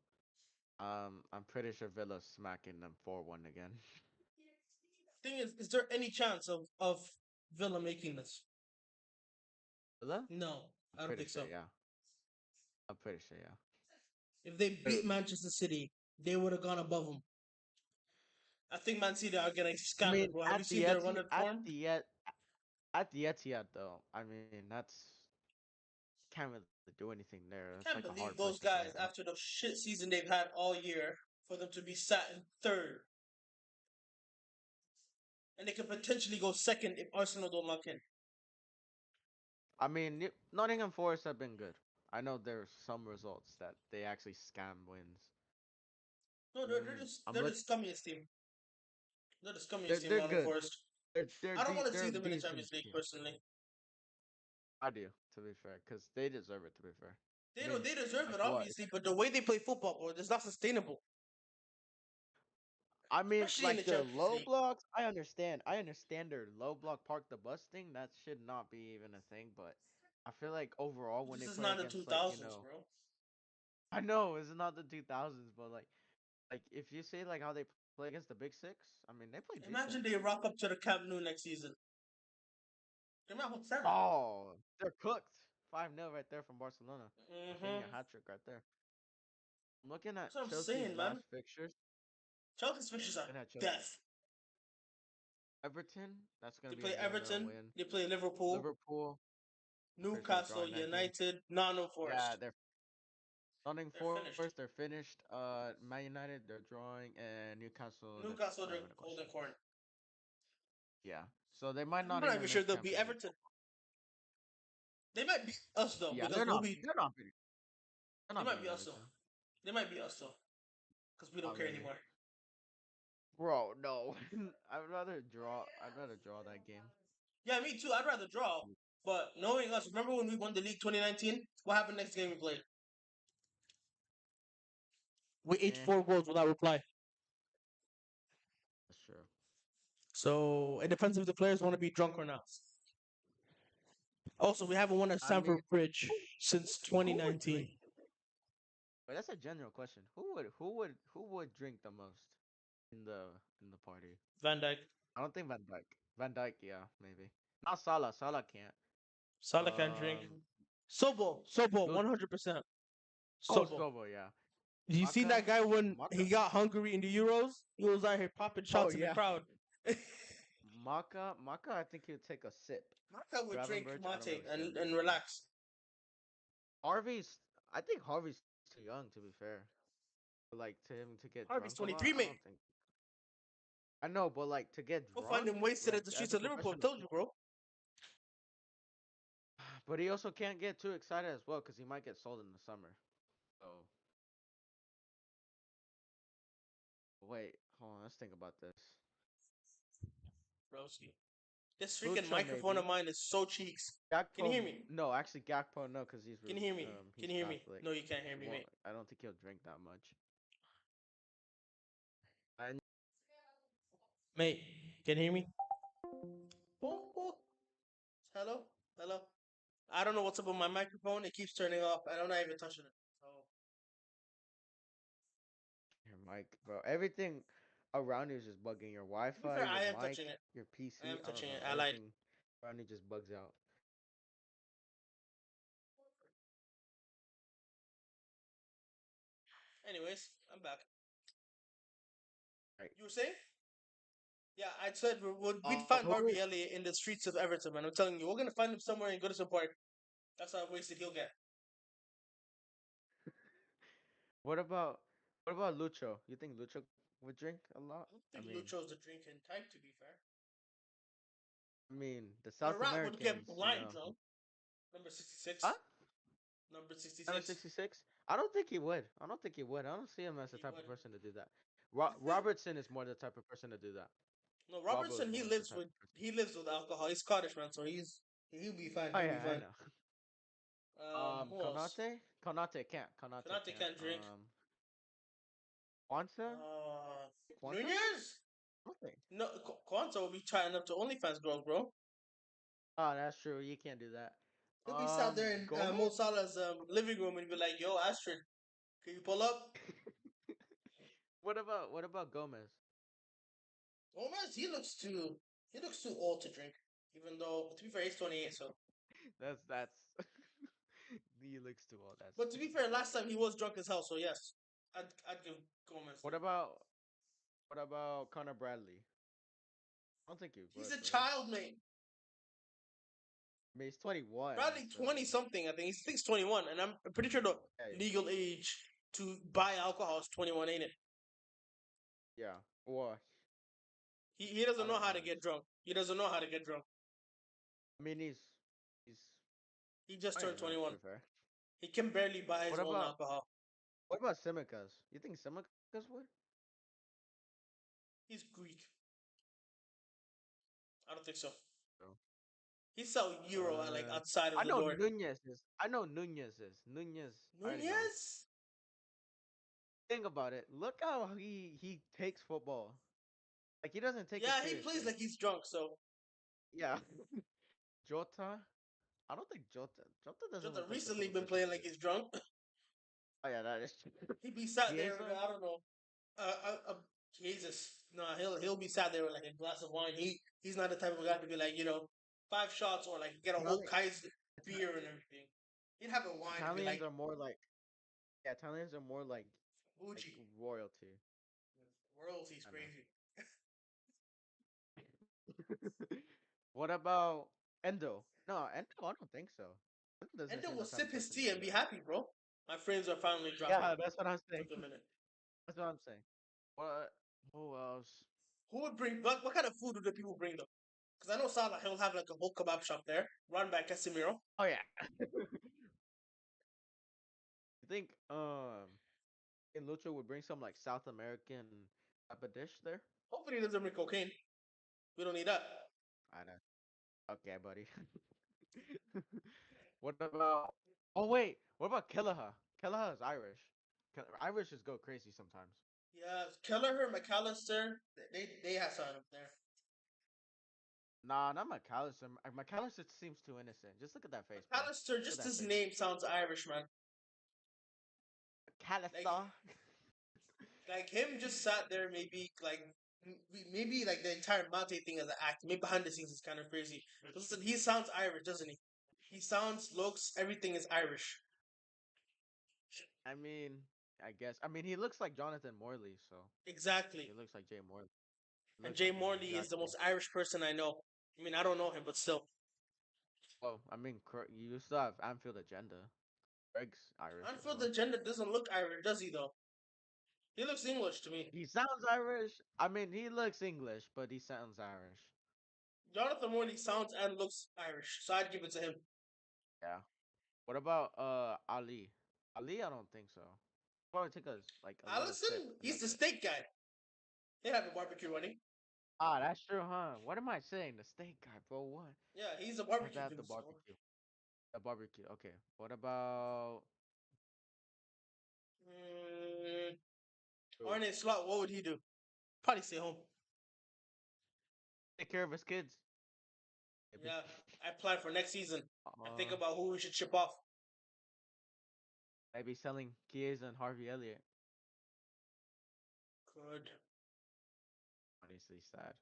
I'm pretty sure Villa's smacking them 4-1 again. Thing is there any chance of Villa making this? Villa? No, I don't Pretty think sure, so. yeah. I'm pretty sure, yeah. If they Uh, beat Manchester City, they would have gone above them. I think Man City are getting I scammed, mean, bro. Have you seen their run at form? At the Etihad though, I mean that's can't really do anything there. That's Can't like a believe hard place those to play, guys, huh? after the shit season they've had all year, for them to be sat in third, and they could potentially go second if Arsenal don't lock in. I mean, Nottingham Forest have been good. I know there's some results that they actually scam wins. No, they're just I'm they're the look. scummiest team. They're the They're scummiest team they're on the good. Forest. They're See a them in the decent Champions League team. personally. I do, to be fair, because they deserve it. To be fair, They I don't mean, they deserve like it what? obviously, but the way they play football, bro, it's not sustainable, I mean, especially in the like their Champions low League. blocks. I understand. I understand their low block park the bus thing. That should not be even a thing. But I feel like overall, when This they is play not the against two like thousands, bro. I know it's not the 2000s, but like if you say like how they play against the Big Six, I mean they play decent. Imagine they rock up to the Camp Nou next season. They might hold seven. Oh, they're cooked. 5-0 right there from Barcelona. Mm-hmm. Rafinha hat trick right there. I'm looking at That's what I'm Chelsea's saying, man. last fixtures. Chelsea's fixtures are Looking at Chelsea. death. Everton, that's gonna They be a play 0-0 Everton. win. They play Liverpool, Liverpool, I'm pretty sure they're Newcastle drawing that game. United, Nottingham Yeah, Forest. they're Nottingham They're Forest, finished. they're finished. Man United, they're drawing, and Newcastle, that's Newcastle, not they're even a question. golden corn. Yeah, so they might I'm not not even even sure make they'll beat Champions League. Everton. They might beat us though, Yeah, because we'll be. they're not beating, they're They not might beating be us though. Everton. They might be us though, because we don't Not care really, anymore. bro. No, I'd rather draw that game. Yeah, me too. I'd rather draw. But knowing us, remember when we won the league 2019? What happened next game we played? We ate Eh, 4 goals without reply. that's true. So it depends if the players want to be drunk or not. Also, we haven't won at I mean, Stamford Bridge who, since who would drink? 2019. But that's a general question. Who would drink the most in the party? Van Dijk. I don't think Van Dyke. Van Dyke, yeah, maybe. Not Salah. Salah can't. Salah can't drink. Um, Sobo, Lu- 100%. oh, Sobo. Sobo, yeah. You seen Maka, that guy when Maka. he got Hungary in the Euros? He was out here popping Oh shots in the yeah, crowd. Maka. I think he'd take a sip. Maka would drink Gravenberch, I don't mate really see him and doing that. relax. Harvey's. I think Harvey's too young to be fair. Like to him to get Harvey's drunk a 23, lot. I mate. don't think. I know, but like to get Go find drunk, him wasted at like the as streets a of Liverpool. I professional told you, player. bro. But he also can't get too excited as well because he might get sold in the summer. So wait, hold on. Let's think about this. Broski. This freaking Lucho microphone of maybe. mine is so cheeks. Can you Gakpo, hear me? no, actually Gakpo, no, because Can you hear me? he's Can you hear me? Catholic. No, you can't hear He me, won't. mate. I don't think he'll drink that much. And Mate, can you hear me? Oh, oh. Hello? Hello? I don't know what's up with my microphone. It keeps turning off, and I'm not even touching it. So, your mic, bro, everything around you is just bugging. Your to be Wi-Fi, fair, your I am mic, touching it. your I am PC. I don't touching know. it. I lied. Everything around you just bugs out. Anyways, I'm back. Right. You were saying? Yeah, I said we'd find Who? Harvey Elliott in the streets of Everton, man. I'm telling you, we're gonna find him somewhere in Goodison Park. That's how wasted he'll get. What about what about Lucho? You think Lucho would drink a lot? I don't think Lucho's the drinking type, to be fair. The The South Rat would get Americans, blind drunk. Number 66. Huh? Number Number 66. 66? I don't think he would. I don't think he would. I don't see him as the He type would. of person to do that. I think Robertson is more the type of person to do that. no Robbo is Robertson. more the type of person. He lives with alcohol. He's Scottish, man, so he'll be fine. Oh He'll be yeah, I fine. know. Who else? Konate can't. Konate Konate can't. can't drink. Kwanzaa? Kwanzaa? Nunez? I don't think. No, Kwanzaa will be trying up to OnlyFans girls, bro. Oh, that's true. You can't do that. He'll be sat there in Gomez? Mo Salah's living room and be like, "Yo, Astrid, can you pull up?" What about Gomez? Gomez, he looks too old to drink. Even though, to be fair, he's 28. So, That's he looks too old. That's but to be fair, last time he was drunk as hell. So yes, I'd give Gomez what that. about what about Connor Bradley? I don't think he He's would, a right? child, mate. He's 21, Bradley so 20 something. I think he's 21, and I'm pretty sure the yeah, legal age to buy alcohol is 21, ain't it? yeah. Or He I doesn't know don't how know. to get drunk. He doesn't know how to get drunk. He's He just I turned don't know to 21. be fair. He can barely buy his What own about alcohol. what about Simicas? You think Simicas would? He's Greek. I don't think so. No. He sell euro at like Uh, outside of I the know door. Nunez is. I know Nunez is. Nunez. I already know. Nunez? Think about it. Look how he takes football. Like he doesn't take it Yeah, he plays seriously. like he's drunk. So Yeah. Jota. I don't think Jota doesn't Jota look like the type recently of been person playing to like do. he's drunk. Oh yeah, that is true. He'd be sat there with Chiesa. I don't know. Jesus. No, he'll be sat there with like a glass of wine. He's not the type of guy to be like 5 shots or like get a whole Itali- Kaiser Ita- beer and everything. He'd have a wine and be Italians like are more like yeah, Italians are more like Gucci. royalty. Royalty's I crazy. know. What about Endo? No, Endo. I don't think so. Endo doesn't Endo seem will the type sip of his person to tea do and be that. happy, bro. My friends are finally dropping. Yeah, that's what I'm saying. Took a minute. That's what I'm saying. What? Who else? Who would bring? What kind of food do the people bring though? Because I know Salah, he'll have like a whole kebab shop there, run by Casemiro. Oh yeah. You think in Lucha would bring some like South American type of dish there? Hopefully, he doesn't bring cocaine. We don't need that. I know. Okay, buddy. What about? Oh wait, what about Kelleher? Kelleher is Irish. Irish just go crazy sometimes. Yeah, Kelleher, McAllister, they have something up there. Nah, not McAllister. McAllister seems too innocent. Just look at that face, bro. McAllister, Look just at that his face. name sounds Irish, man. Like McAllister. like him just sat there, maybe like the entire Mate thing as an act. Maybe behind the scenes is kind of crazy. But listen, he sounds Irish, doesn't he? He sounds, looks, everything is Irish. I mean, I guess. I mean, he looks like Jonathan Morley, so he Exactly. looks like Jay Morley. He And looks Jay like him Morley is the exactly. most Irish person I know. I mean, I don't know him, but still. Well, I mean, you still have Anfield Agenda. Greg's Irish as Anfield well. Agenda doesn't look Irish, does he, though? He looks English to me. He sounds Irish. I mean, he looks English, but he sounds Irish. Jonathan Morley sounds and looks Irish, so I'd give it to him. Yeah. What about Ali? Ali, I don't think so. Probably take us like a little sip, Allison, and he's that's the it. steak guy. They have a barbecue running. Ah, that's true, huh? What am I saying? The steak guy, bro. What? Yeah, he's a Have to barbecue have the connoisseur. barbecue. The barbecue. Okay. What about? Mm, Ooh, Arne Slot, what would he do? Probably stay home. take care of his kids. Maybe. Yeah, I plan for next season. I think Uh, about who we should ship off. maybe selling Chiesa and Harvey Elliott. Good. Honestly, sad.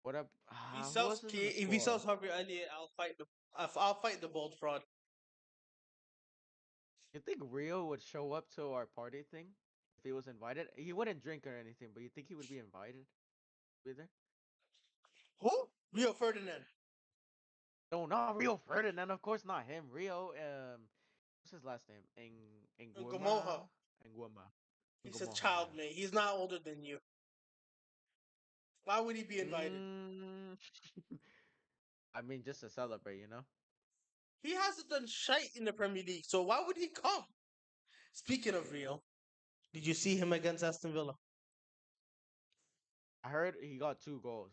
What up? Who else is in the If he squad? sells Harvey Elliott, I'll fight the bold fraud. You think Rio would show up to our party thing if he was invited? He wouldn't drink or anything, but you think he would be invited? Be there? Who? Rio Ferdinand. No, not Rio Ferdinand. Of course, not him. Rio. What's his last name? Gamoha. Nguema. He's a Ngumoha. child, Yeah. mate. He's not older than you. Why would he be invited? Mm, I mean, just to celebrate, you know. He hasn't done shite in the Premier League, so why would he come? Speaking of Rio, did you see him against Aston Villa? I heard he got 2 goals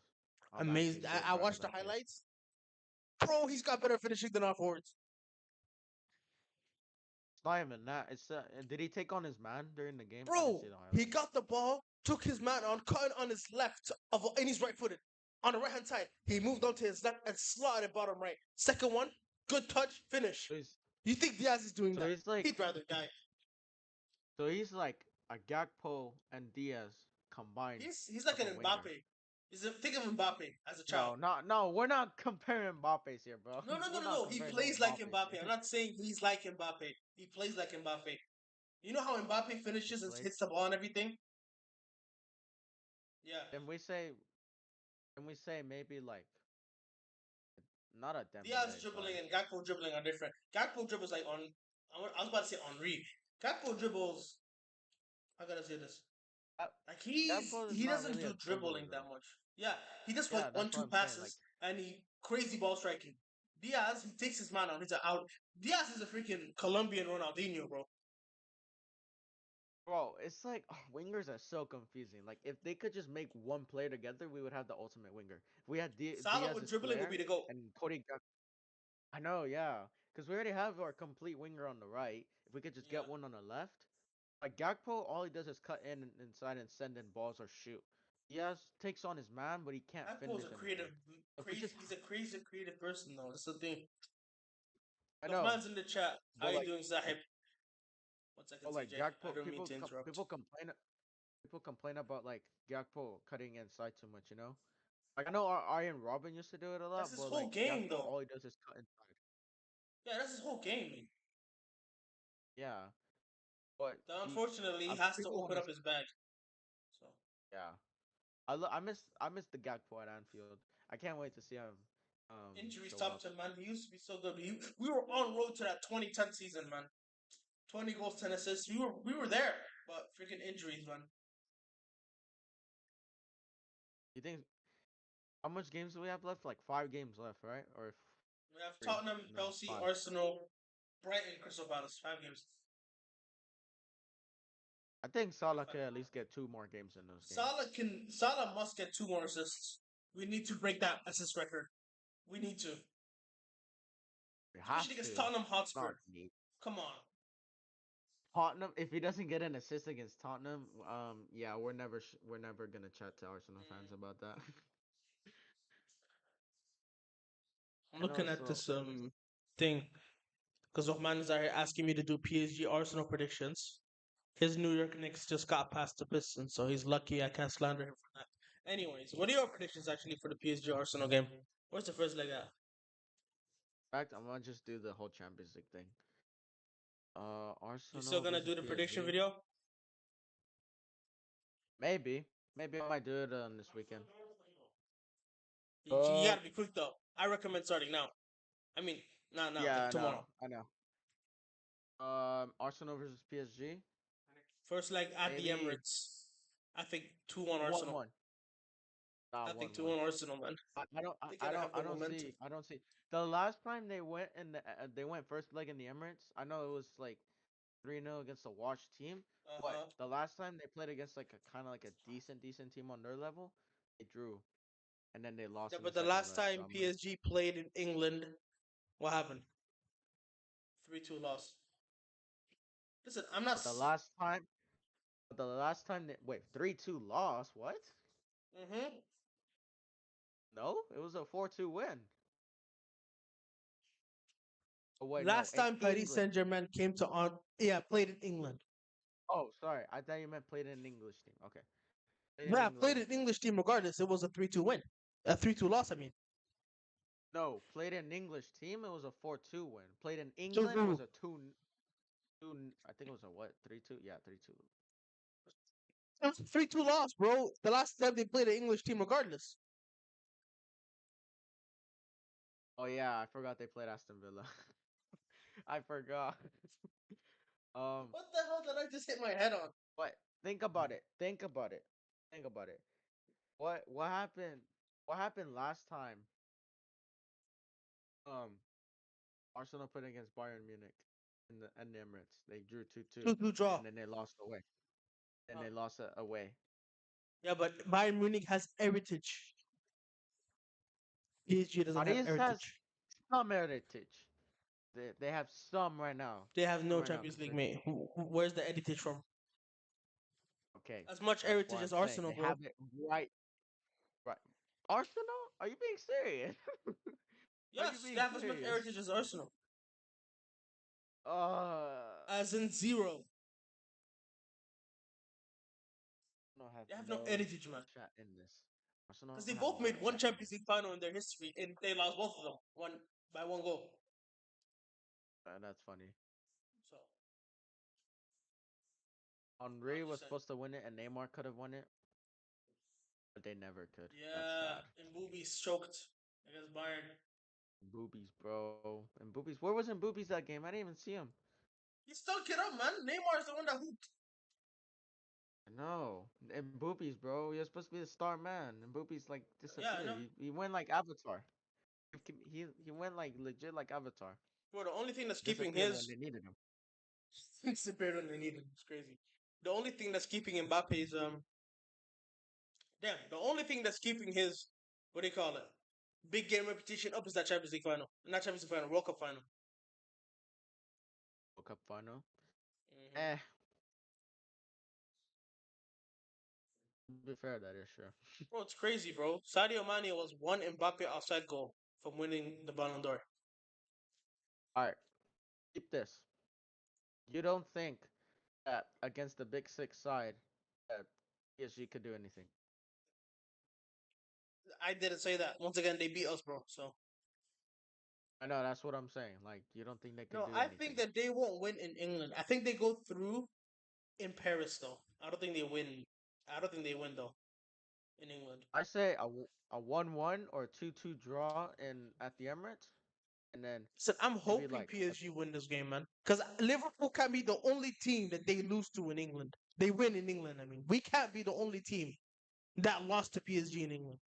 off Amazing. Anfield. He was I running watched the back here. highlights. Bro, he's got better finishing than our forwards. It's not even that. Did he take on his man during the game? I didn't Bro, see the he highlight. got the ball, took his man on, cutting on his left, and he's right footed. On the right hand side, he moved on to his left and slotted it bottom right. Second one, good touch, finish. So he's You think Diaz is doing so that? he's like He'd rather die. so he's like a Gakpo and Diaz combined He's like of an a winger. Mbappe. Think of Mbappe as a child. No, we're not comparing Mbappes here, bro. No, no, no, We're no, not no. He comparing no plays like Mbappes Mbappe. I'm here. not saying he's like Mbappe. He plays like Mbappe. You know how Mbappe He finishes and plays. hits the ball and everything? Yeah. Then we say maybe like not a Diaz Dembele, dribbling but and Gakpo dribbling are different. Gakpo dribbles like on. I was about to say Henri. Gakpo dribbles. How can I say this? Ga- Like Gakpo is he not doesn't really a do dribbler dribbling that though. much. Yeah, he does Yeah, like one that's what two I'm saying. Like passes and he crazy ball striking. Diaz, he takes his man on. He's out. Diaz is a freaking Colombian Ronaldinho, bro. bro, it's like wingers are so confusing. Like if they could just make one player together, we would have the ultimate winger. If we had Salah Diaz with as dribbling will Flair be the goal. and Cody I know, yeah. Because we already have our complete winger on the right. If we could just Yeah, get one on the left. Like Gakpo, all he does is cut in and inside and send in balls or shoot. Yes, takes on his man, but he can't Gakpo is finish a anything. If we just, He's a crazy creative person though. That's the thing. I know, Kafman's in the chat. How but you like, doing, Zahib? 1 second, like CJ. I Gakpo, don't mean to interrupt. people complain about like Gakpo cutting inside too much. You know, like I know our Iron Robin used to do it a That's lot, his but whole like game Gakpo, though. all he does is cut inside. Yeah, that's his whole game, man. Yeah, but So unfortunately, he I has to people want open to, up his bag. So yeah. I miss the Gakpo at Anfield. I can't wait to see him injuries show up. stopped him, man. He used to be so good. We were on road to that 2010 season, man. 20 goals, 10 assists. We were there, but freaking injuries, man. You think how much games do we have left? Like 5 games left, right? We have Three? Tottenham, No, Chelsea, 5. Arsenal, Brighton, Crystal Palace. 5 games. I think Salah could at least get 2 more games in those games. Salah must get 2 more assists. We need to break that assist record. We need to. We have Especially against to. Tottenham Hotspur. Not need. Come on. Tottenham, if he doesn't get an assist against Tottenham, yeah, we're never gonna chat to Arsenal fans about that. I'm And looking at also, this thing because Ohman is asking me to do PSG Arsenal predictions. His New York Knicks just got past the Pistons, so he's lucky I can't slander him for that. Anyways, what are your predictions actually for the PSG Arsenal game? Where's the first leg at? in fact, I'm gonna just do the whole Champions League thing. You still Arsenal gonna versus do the prediction PSG. video? Maybe I might do it on this weekend. You gotta be quick though. I recommend starting now. I mean, not now, Yeah, like tomorrow. I know. Arsenal versus PSG. First leg at the Maybe Emirates. I think 2-1 one Arsenal. one. Nah, I think one 2 one. 1 Arsenal, man. They're gonna have the I don't momentum. see. I don't see. The last time they went in they went first leg in the Emirates. I know it was like 3-0 against a washed team, Uh but huh. the last time they played against like a kind of like a decent team on their level, they drew, and then they lost Yeah, in the but the second last leg. So time I'm gonna. PSG played in England, what happened? 3-2 loss. Listen, I'm not. But the last time they wait 3-2 loss. What? Mm-hmm. No, it was a 4-2 win. Oh wait, no, Last in time Paris England. Saint Germain came to on, yeah, played in England. Oh, sorry, I thought you meant played in an English team. Okay, played in Yeah, played England. an English team regardless. It was a 3-2 win. A 3-2 loss, I mean. No, played in an English team. It was a 4-2 win. Played in England was Two-two. a two. I think it was a what 3-2. Yeah, 3-2. It was a 3-2 loss, bro. The last time they played an English team regardless. Oh yeah, I forgot they played Aston Villa. I forgot. um, What the hell did I just hit my head on? but think about it. Think about it. Think about it. What happened? What happened last time? Um, Arsenal put against Bayern Munich in the Emirates. They drew 2-2, 2-2 draw. and then they lost away. And Uh, they lost away. yeah, but Bayern Munich has heritage. PSG doesn't have Paris has heritage. some heritage. They have some right now. They have Some no right now. Champions League, 'Cause mate. Where's the heritage from? okay, As much that's heritage what as I'm saying. Arsenal, They bro. have it right. Arsenal? Are you being serious? Are you Yes, they being have as much serious? heritage as Arsenal. Uh, As in zero. Arsenal have They have no no heritage, man. chat in this. Arsenal Because they have both no made one chat in Champions this. League final in their history, and they lost both of them, one by one goal. That's funny. So Henri I'm was just saying. supposed to win it, and Neymar could have won it, but they never could. That's Yeah, sad. and Boobies choked against Bayern. Boobies, bro. And Boobies. Where was in Boobies that game? I didn't even see him. He stunk it up, man. Neymar's the one that hooped. No, and Boobies, bro. You're supposed to be the star man, and Boobies like Yeah, I disappeared. know. He went like Avatar. He went like legit like Avatar. Bro, the only thing that's keeping Disappeared when his they needed him. disappeared when they needed him. It's crazy. The only thing that's keeping Mbappe's damn. The only thing that's keeping his what do you call it? Big game reputation up is that Champions League final, not Champions League final, World Cup final. World Cup final. Hmm. Eh, to be fair, that is true. Bro, it's crazy, bro. Sadio Mane was one Mbappe offside goal from winning the Ballon d'Or. All right, keep this. You don't think that against the Big Six side that PSG could do anything? I didn't say that. Once again, they beat us, bro. So I know that's what I'm saying. Like you don't think they could no, do I think anything? that they won't win in England. I think they go through in Paris though. I don't think they win. I don't think they win though in England. I say a 1-1 or 2-2 draw in at the Emirates, and then So I'm maybe hoping like PSG win this game, man. Because Liverpool can't be the only team that they lose to in England. They win in England. I mean, we can't be the only team that lost to PSG in England.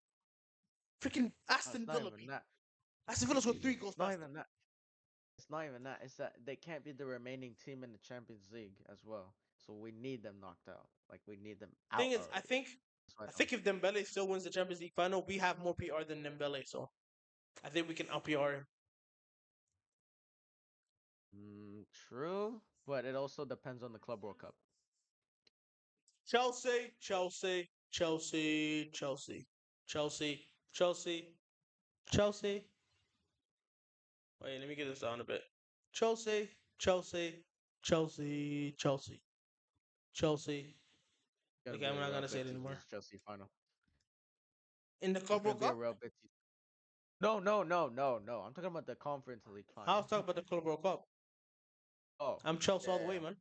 Freaking it's Aston not Villa even beat. that. Aston Villa scored three goals It's not past them. even that. It's not even that. It's that they can't be the remaining team in the Champions League as well. So we need them knocked out. Like we need them out Thing is, I already. think, That's why I I don't. think if Dembele still wins the Champions League final, we have more PR than Dembele. So I think we can out PR him. True. but it also depends on the Club World Cup. Chelsea, Chelsea, Chelsea, Chelsea, Chelsea, Chelsea, Chelsea. Wait, let me get this down a bit. Chelsea, Chelsea, Chelsea, Chelsea, Chelsea. Gonna Okay, be I'm a not Real gonna say it Betis anymore. versus Chelsea final. In the It's Club gonna World be a Cup, Real Betis. No, no, no, no, no. I'm talking about the Conference League I was final. talking about the Club World Cup. Oh, I'm Chelsea all the yeah, way, yeah. man.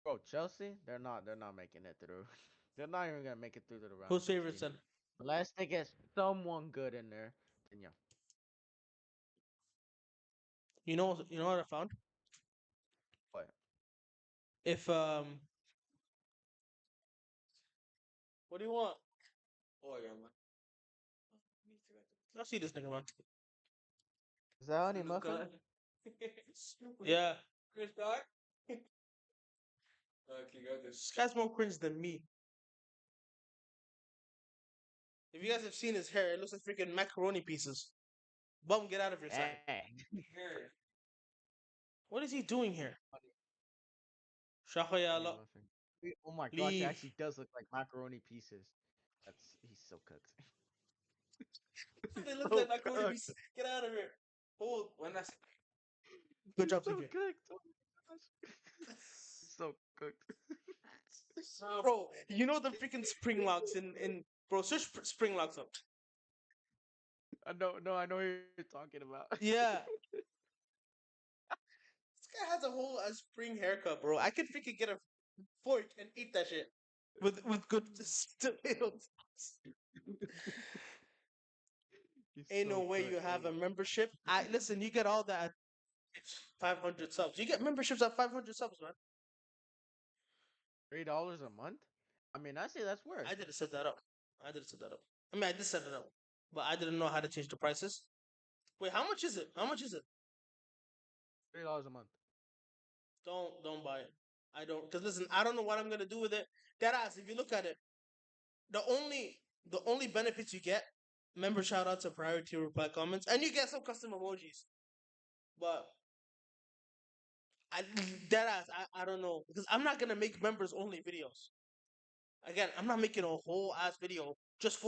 Bro, Chelsea, they're not making it through. They're not even gonna make it through to the round of Who's favorites 16. then? Unless they get someone good in there, then yeah. You know what I found? But If what do you want? Oh yeah, man. I see this nigga, man. is that Honey Muffin? Yeah. Chris Doc? This guy's more cringe than me. If you guys have seen his hair, it looks like freaking macaroni pieces. Bum, get out of here, son. Hey. What is he doing here? Honey Shahayala, Muffin. Oh my gosh, it leave. actually does look like macaroni pieces. He's so cooked. He's They look so like macaroni cooked. pieces. Get out of here. Hold. When I Good He's job, so CJ. cooked. Oh my gosh. He's so cooked. Bro, you know the freaking spring locks in bro, search spring locks up. I know who you're talking about. Yeah. This guy has a whole spring haircut, bro. I could freaking get a fork and eat that shit with good tomatoes. He's Ain't no so way you cooked. Oh have my a membership. I listen. You get all that at 500 subs. You get memberships at 500 subs, man. $3 a month? I mean, I say that's worth. I didn't set that up. I didn't set that up. I mean, I did set it up, but I didn't know how to change the prices. Wait, how much is it? How much is it? $3 a month. Don't buy it. I don't. Cause listen, I don't know what I'm gonna do with it. That ass. If you look at it, the only the only benefits you get, member shout outs and priority reply comments, and you get some custom emojis. But I that ass. I don't know because I'm not gonna make members only videos. Again, I'm not making a whole ass video just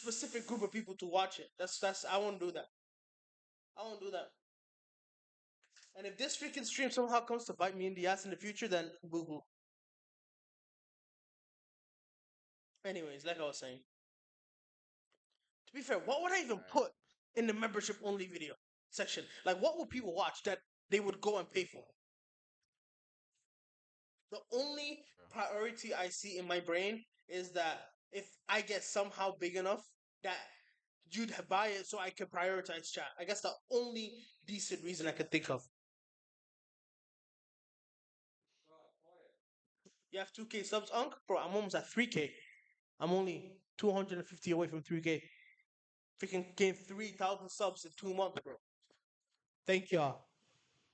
specific group of people to watch it. That's I won't do that. I won't do that. And if this freaking stream somehow comes to bite me in the ass in the future, then boo hoo. Anyways, like I was saying, to be fair, what would I even Alright. put in the membership only video section? Like, what would people watch that they would go and pay for? The only Bro. priority I see in my brain is that if I get somehow big enough that you'd buy it so I can prioritize chat. I guess the only decent reason I could think of. You have 2K subs, Unc? Bro, I'm almost at 3K. I'm only 250 away from 3K. Freaking gained 3,000 subs in 2 months, bro. Thank y'all.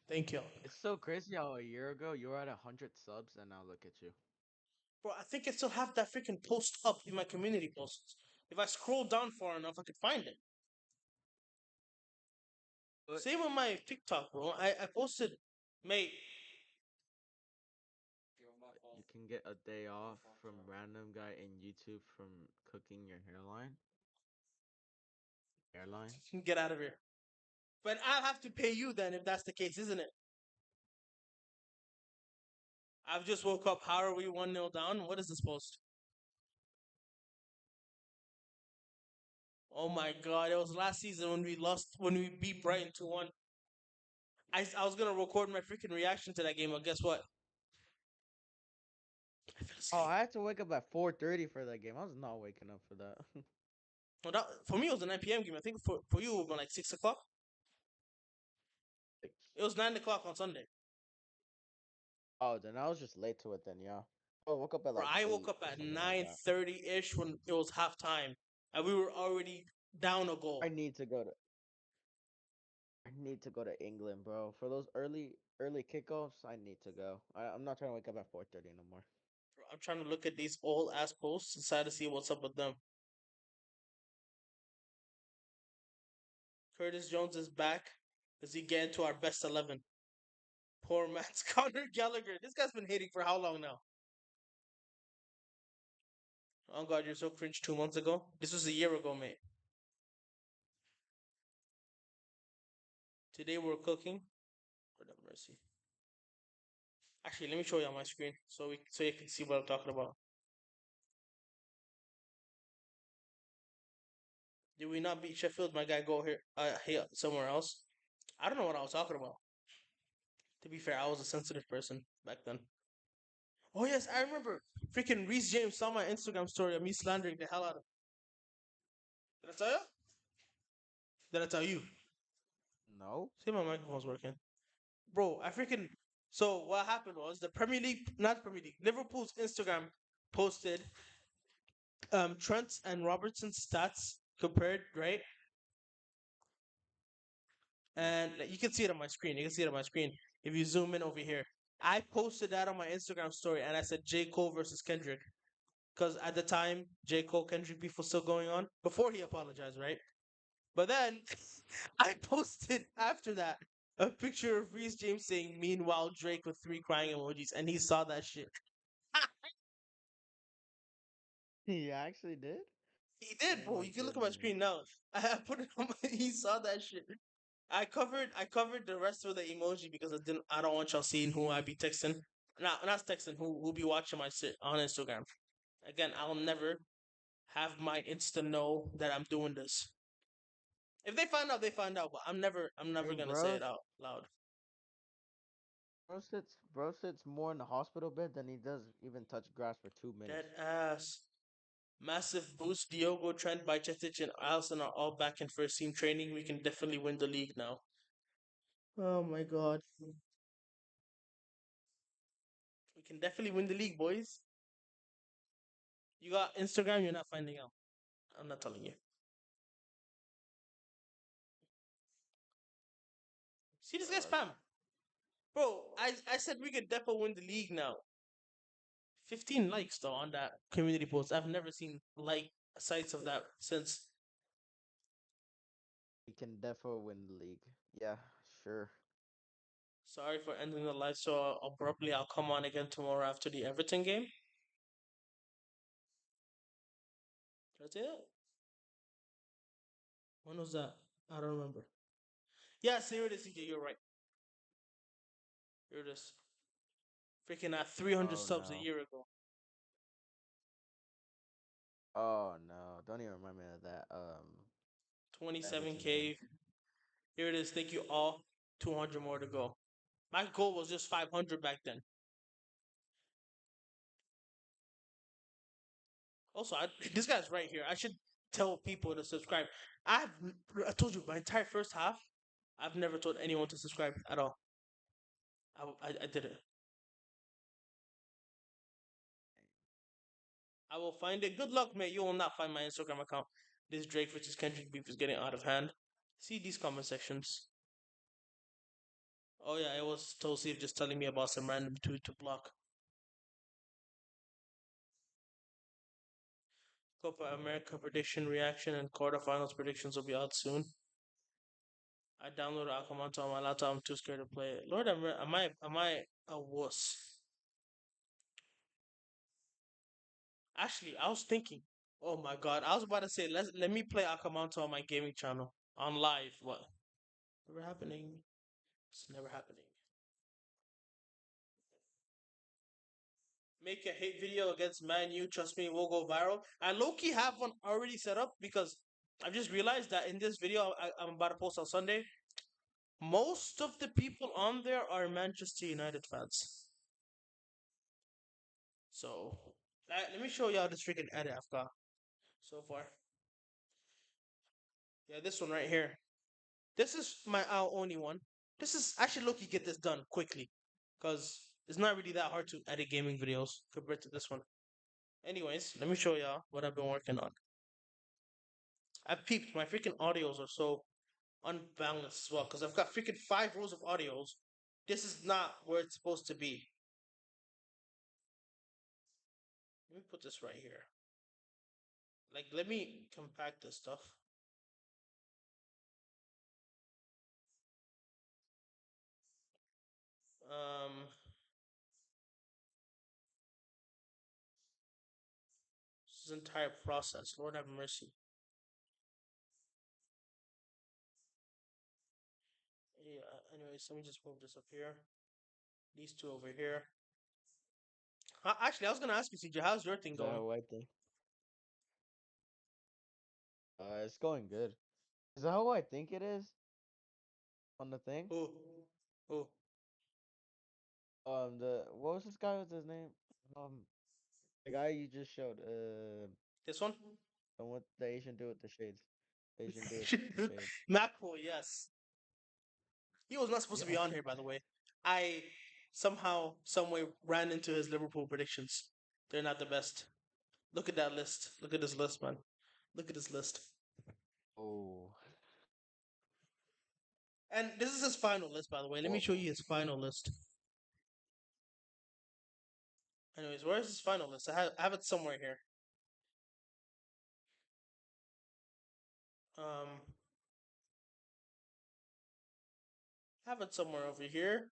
Thank y'all. It's so crazy how a year ago you were at 100 subs and now look at you. Bro, I think I still have that freaking post up in my community posts. If I scroll down far enough, I could find it. But Same with my TikTok, bro. I posted, mate. you can get a day off from random guy in YouTube from cooking your hairline. Hairline? Get out of here. But I'll have to pay you then if that's the case, isn't it? I've just woke up. How are we 1-0 down? What is this post? Oh my god, it was last season when we beat Brighton 2-1. I was gonna record my freaking reaction to that game, but guess what? I fell Oh, asleep. I had to wake up at 4:30 for that game. I was not waking up for that. Well, for me, it was a 9 p.m. game. I think for you, it would be like 6 o'clock. It was 9 o'clock on Sunday. Oh, then I was just late to it then, yeah. Oh, I woke up at Bro, like I woke 8 up or at something like that. 9:30 ish when it was halftime, and we were already down a goal. I need to go to I need to go to England, bro. For those early kickoffs, I need to go. I'm not trying to wake up at 4:30 no more. Bro, I'm trying to look at these old ass posts and try to see what's up with them. Curtis Jones is back. Does he get into our best 11? Poor man's Conor Gallagher. This guy's been hating for how long now? Oh god, you're so cringe 2 months ago. This was a year ago, mate. Today we're cooking. Lord have mercy. Actually, let me show you on my screen so you can see what I'm talking about. Did we not beat Sheffield? My guy go here somewhere else. I don't know what I was talking about. To be fair, I was a sensitive person back then. Oh yes, I remember. Freaking Reese James saw my Instagram story of me slandering the hell out of. Did I tell you? Did I tell you? No. See, my microphone's working, bro. I freaking. So what happened was the Premier League, not Premier League, Liverpool's Instagram posted Trent and Robertson's stats compared, right? And like, you can see it on my screen. You can see it on my screen if you zoom in over here. I posted that on my Instagram story, and I said J Cole versus Kendrick because at the time J Cole Kendrick beef was still going on before he apologized, right? But then I posted after that a picture of Reese James saying "Meanwhile Drake" with three crying emojis, and he saw that shit. He actually did. He did, Oh bro. my You can look at my goodness. screen now. I put it on my. He saw that shit. I covered the rest of the emoji because I don't want y'all seeing who I be texting. Not texting who be watching my shit on Instagram. Again, I'll never have my Insta know that I'm doing this. If they find out, they find out. But I'm never Think gonna say bro, it out loud. bro sits more in the hospital bed than he does even touch grass for 2 minutes. Dead ass. Massive boost. Diogo, Trent, Bajcetic, and Alisson are all back in first team training. We can definitely win the league now. Oh my god. We can definitely win the league, boys. You got Instagram, you're not finding out. I'm not telling you. See this guy Bro, spam. Bro, I said we could definitely win the league now. 15 likes though on that community post. I've never seen like sites of that since. he can definitely win the league. Yeah, sure. Sorry for ending the live so abruptly. I'll come on again tomorrow after the Everton game. That's it. When was that? I don't remember. Yes, here it is, CJ. You're right. Here it is. Freaking at 300 Oh subs a no. year ago. Oh no. Don't even remind me of that. Everton game. 27K. Here it is. Thank you all. 200 more to go. My goal was just 500 back then. Also, this guy's right here. I should tell people to subscribe. I told you my entire first half. I've never told anyone to subscribe at all. I did it. I will find it. Good luck, mate. You will not find my Instagram account. This Drake versus Kendrick beef is getting out of hand. See these comment sections. Oh yeah, it was Tosif just telling me about some random tweet to block. Copa America prediction reaction and quarterfinals predictions will be out soon. I downloaded Akamanto on my laptop. I'm too scared to play it. Lord, am I a wuss? Actually, I was thinking. Oh my god, I was about to say let me play Akamanto on my gaming channel on live. What? Never happening. It's never happening. Make a hate video against Man U. Trust me, it will go viral. I low key have one already set up because I've just realized that in this video I'm about to post on Sunday, most of the people on there are Manchester United fans. So let me show y'all this freaking edit I've got so far. Yeah, this one right here. This is my our only one. This is actually low key get this done quickly because it's not really that hard to edit gaming videos compared to this one. Anyways, let me show y'all what I've been working on. I peeped my freaking audios are so unbalanced as well because I've got freaking 5 rows of audios. This is not where it's supposed to be. Let me put this right here. Like, let me compact this stuff. Um, this entire process. Lord have mercy. Yeah. Anyways, let me just move this up here. These two over here. Actually, I was gonna ask you, CJ, how's your thing Is that going? how I think? It's going good. Is that how I think it is on the thing? Oh, oh, The what was this guy? What's his name? The guy you just showed. this one. The one, the Asian dude with the shades. Asian dude with the shades. Macro, yes. He was not supposed to be Yeah. on here, by the way. I somehow, someway ran into his Liverpool predictions. They're not the best. Look at that list. Look at this list, man. Look at this list. Oh. And this is his final list, by the way. Let me show Whoa. you his final list. Anyways, where's his final list? I have it somewhere here. Um, I have it somewhere over here.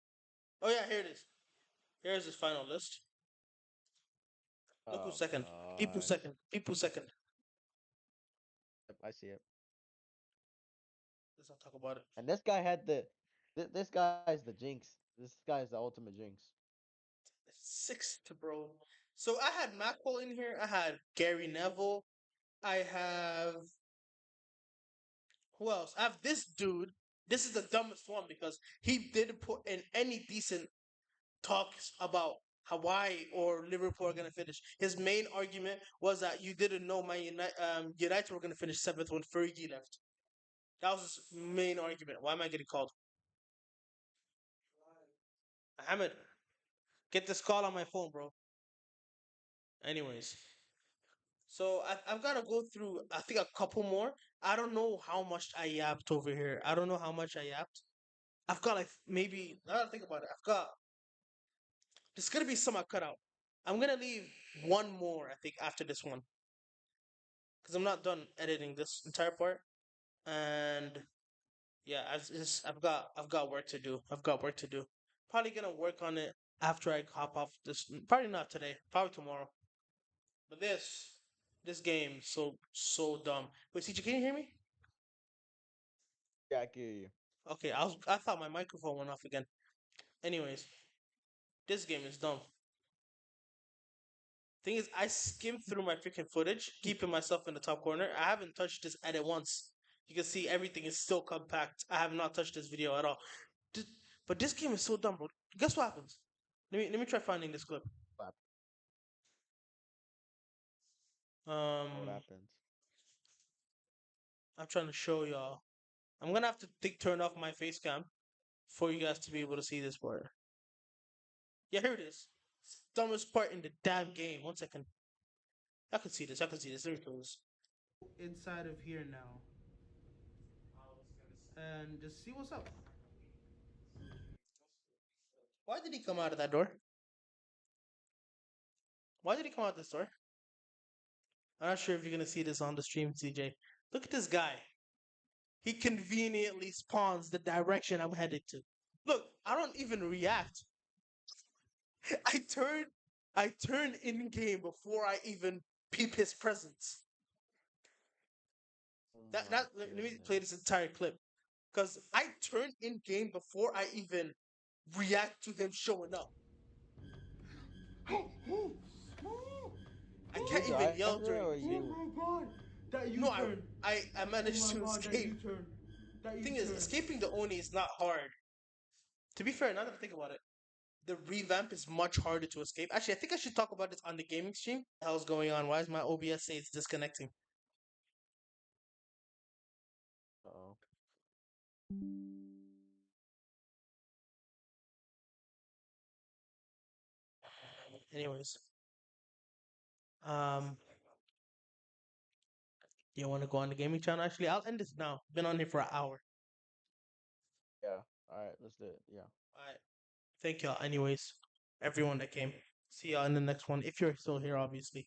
Oh yeah, here it is. Here's his final list. Look who's Oh second. People gosh. second. People second. Yep, I see it. Let's not talk about it. And this guy had the. This guy's the jinx. This guy's the ultimate jinx. Sixth, bro. So I had Macwell in here. I had Gary Neville. I have who else? I have this dude. This is the dumbest one because he didn't put in any decent talks about Hawaii or Liverpool are gonna finish. His main argument was that you didn't know United were gonna finish seventh when Fergie left. That was his main argument. Why am I getting called? Ahmed, get this call on my phone, bro. Anyways, so I've got to go through, I think, a couple more. I don't know how much I yapped over here. I don't know how much I yapped. I've got like maybe, now that I think about it, I've got, there's going to be some I cut out. I'm going to leave one more, I think, after this one. Because I'm not done editing this entire part. And yeah, I've got work to do. I've got work to do. Probably gonna work on it after I hop off this. Probably not today. Probably tomorrow. But this game so dumb. Wait, CJ, can you hear me? Yeah, I can hear you. Okay, I thought my microphone went off again. Anyways, this game is dumb. Thing is, I skimmed through my freaking footage, keeping myself in the top corner. I haven't touched this edit once. You can see everything is still compact. I have not touched this video at all. But this game is so dumb, bro. Guess what happens? Let me try finding this clip. What what Um, happens? I'm trying to show y'all. I'm gonna have to turn off my face cam for you guys to be able to see this part. Yeah, here it is. Dumbest part in the damn game. One second. I can see this. I can see this. There it goes. Inside of here now, and just see what's up. Why did he come out of that door? Why did he come out this door? I'm not sure if you're gonna see this on the stream, CJ. Look at this guy. He conveniently spawns the direction I'm headed to. Look, I don't even react. I turn I turn in game before I even peep his presence. Oh my Let me play goodness. this entire clip. Cause I turn in game before I even react to him showing up. I Did you can't even die yell after that during or this game. you? Oh my god! That No, U-turn! I Oh managed my to god, that escape. U-turn! That Thing is, U-turn! escaping the Oni is not hard. To be fair, now that I think about it, the revamp is much harder to escape. Actually, I think I should talk about this on the gaming stream. What the hell's going on? Why is my OBS say it's disconnecting? Uh-oh. Anyways, um, you want to go on the gaming channel? Actually, I'll end this now. Been on here for an hour. Yeah. Alright, let's do it. Yeah. All right. Thank y'all. Anyways, everyone that came. See y'all in the next one. If you're still here, obviously.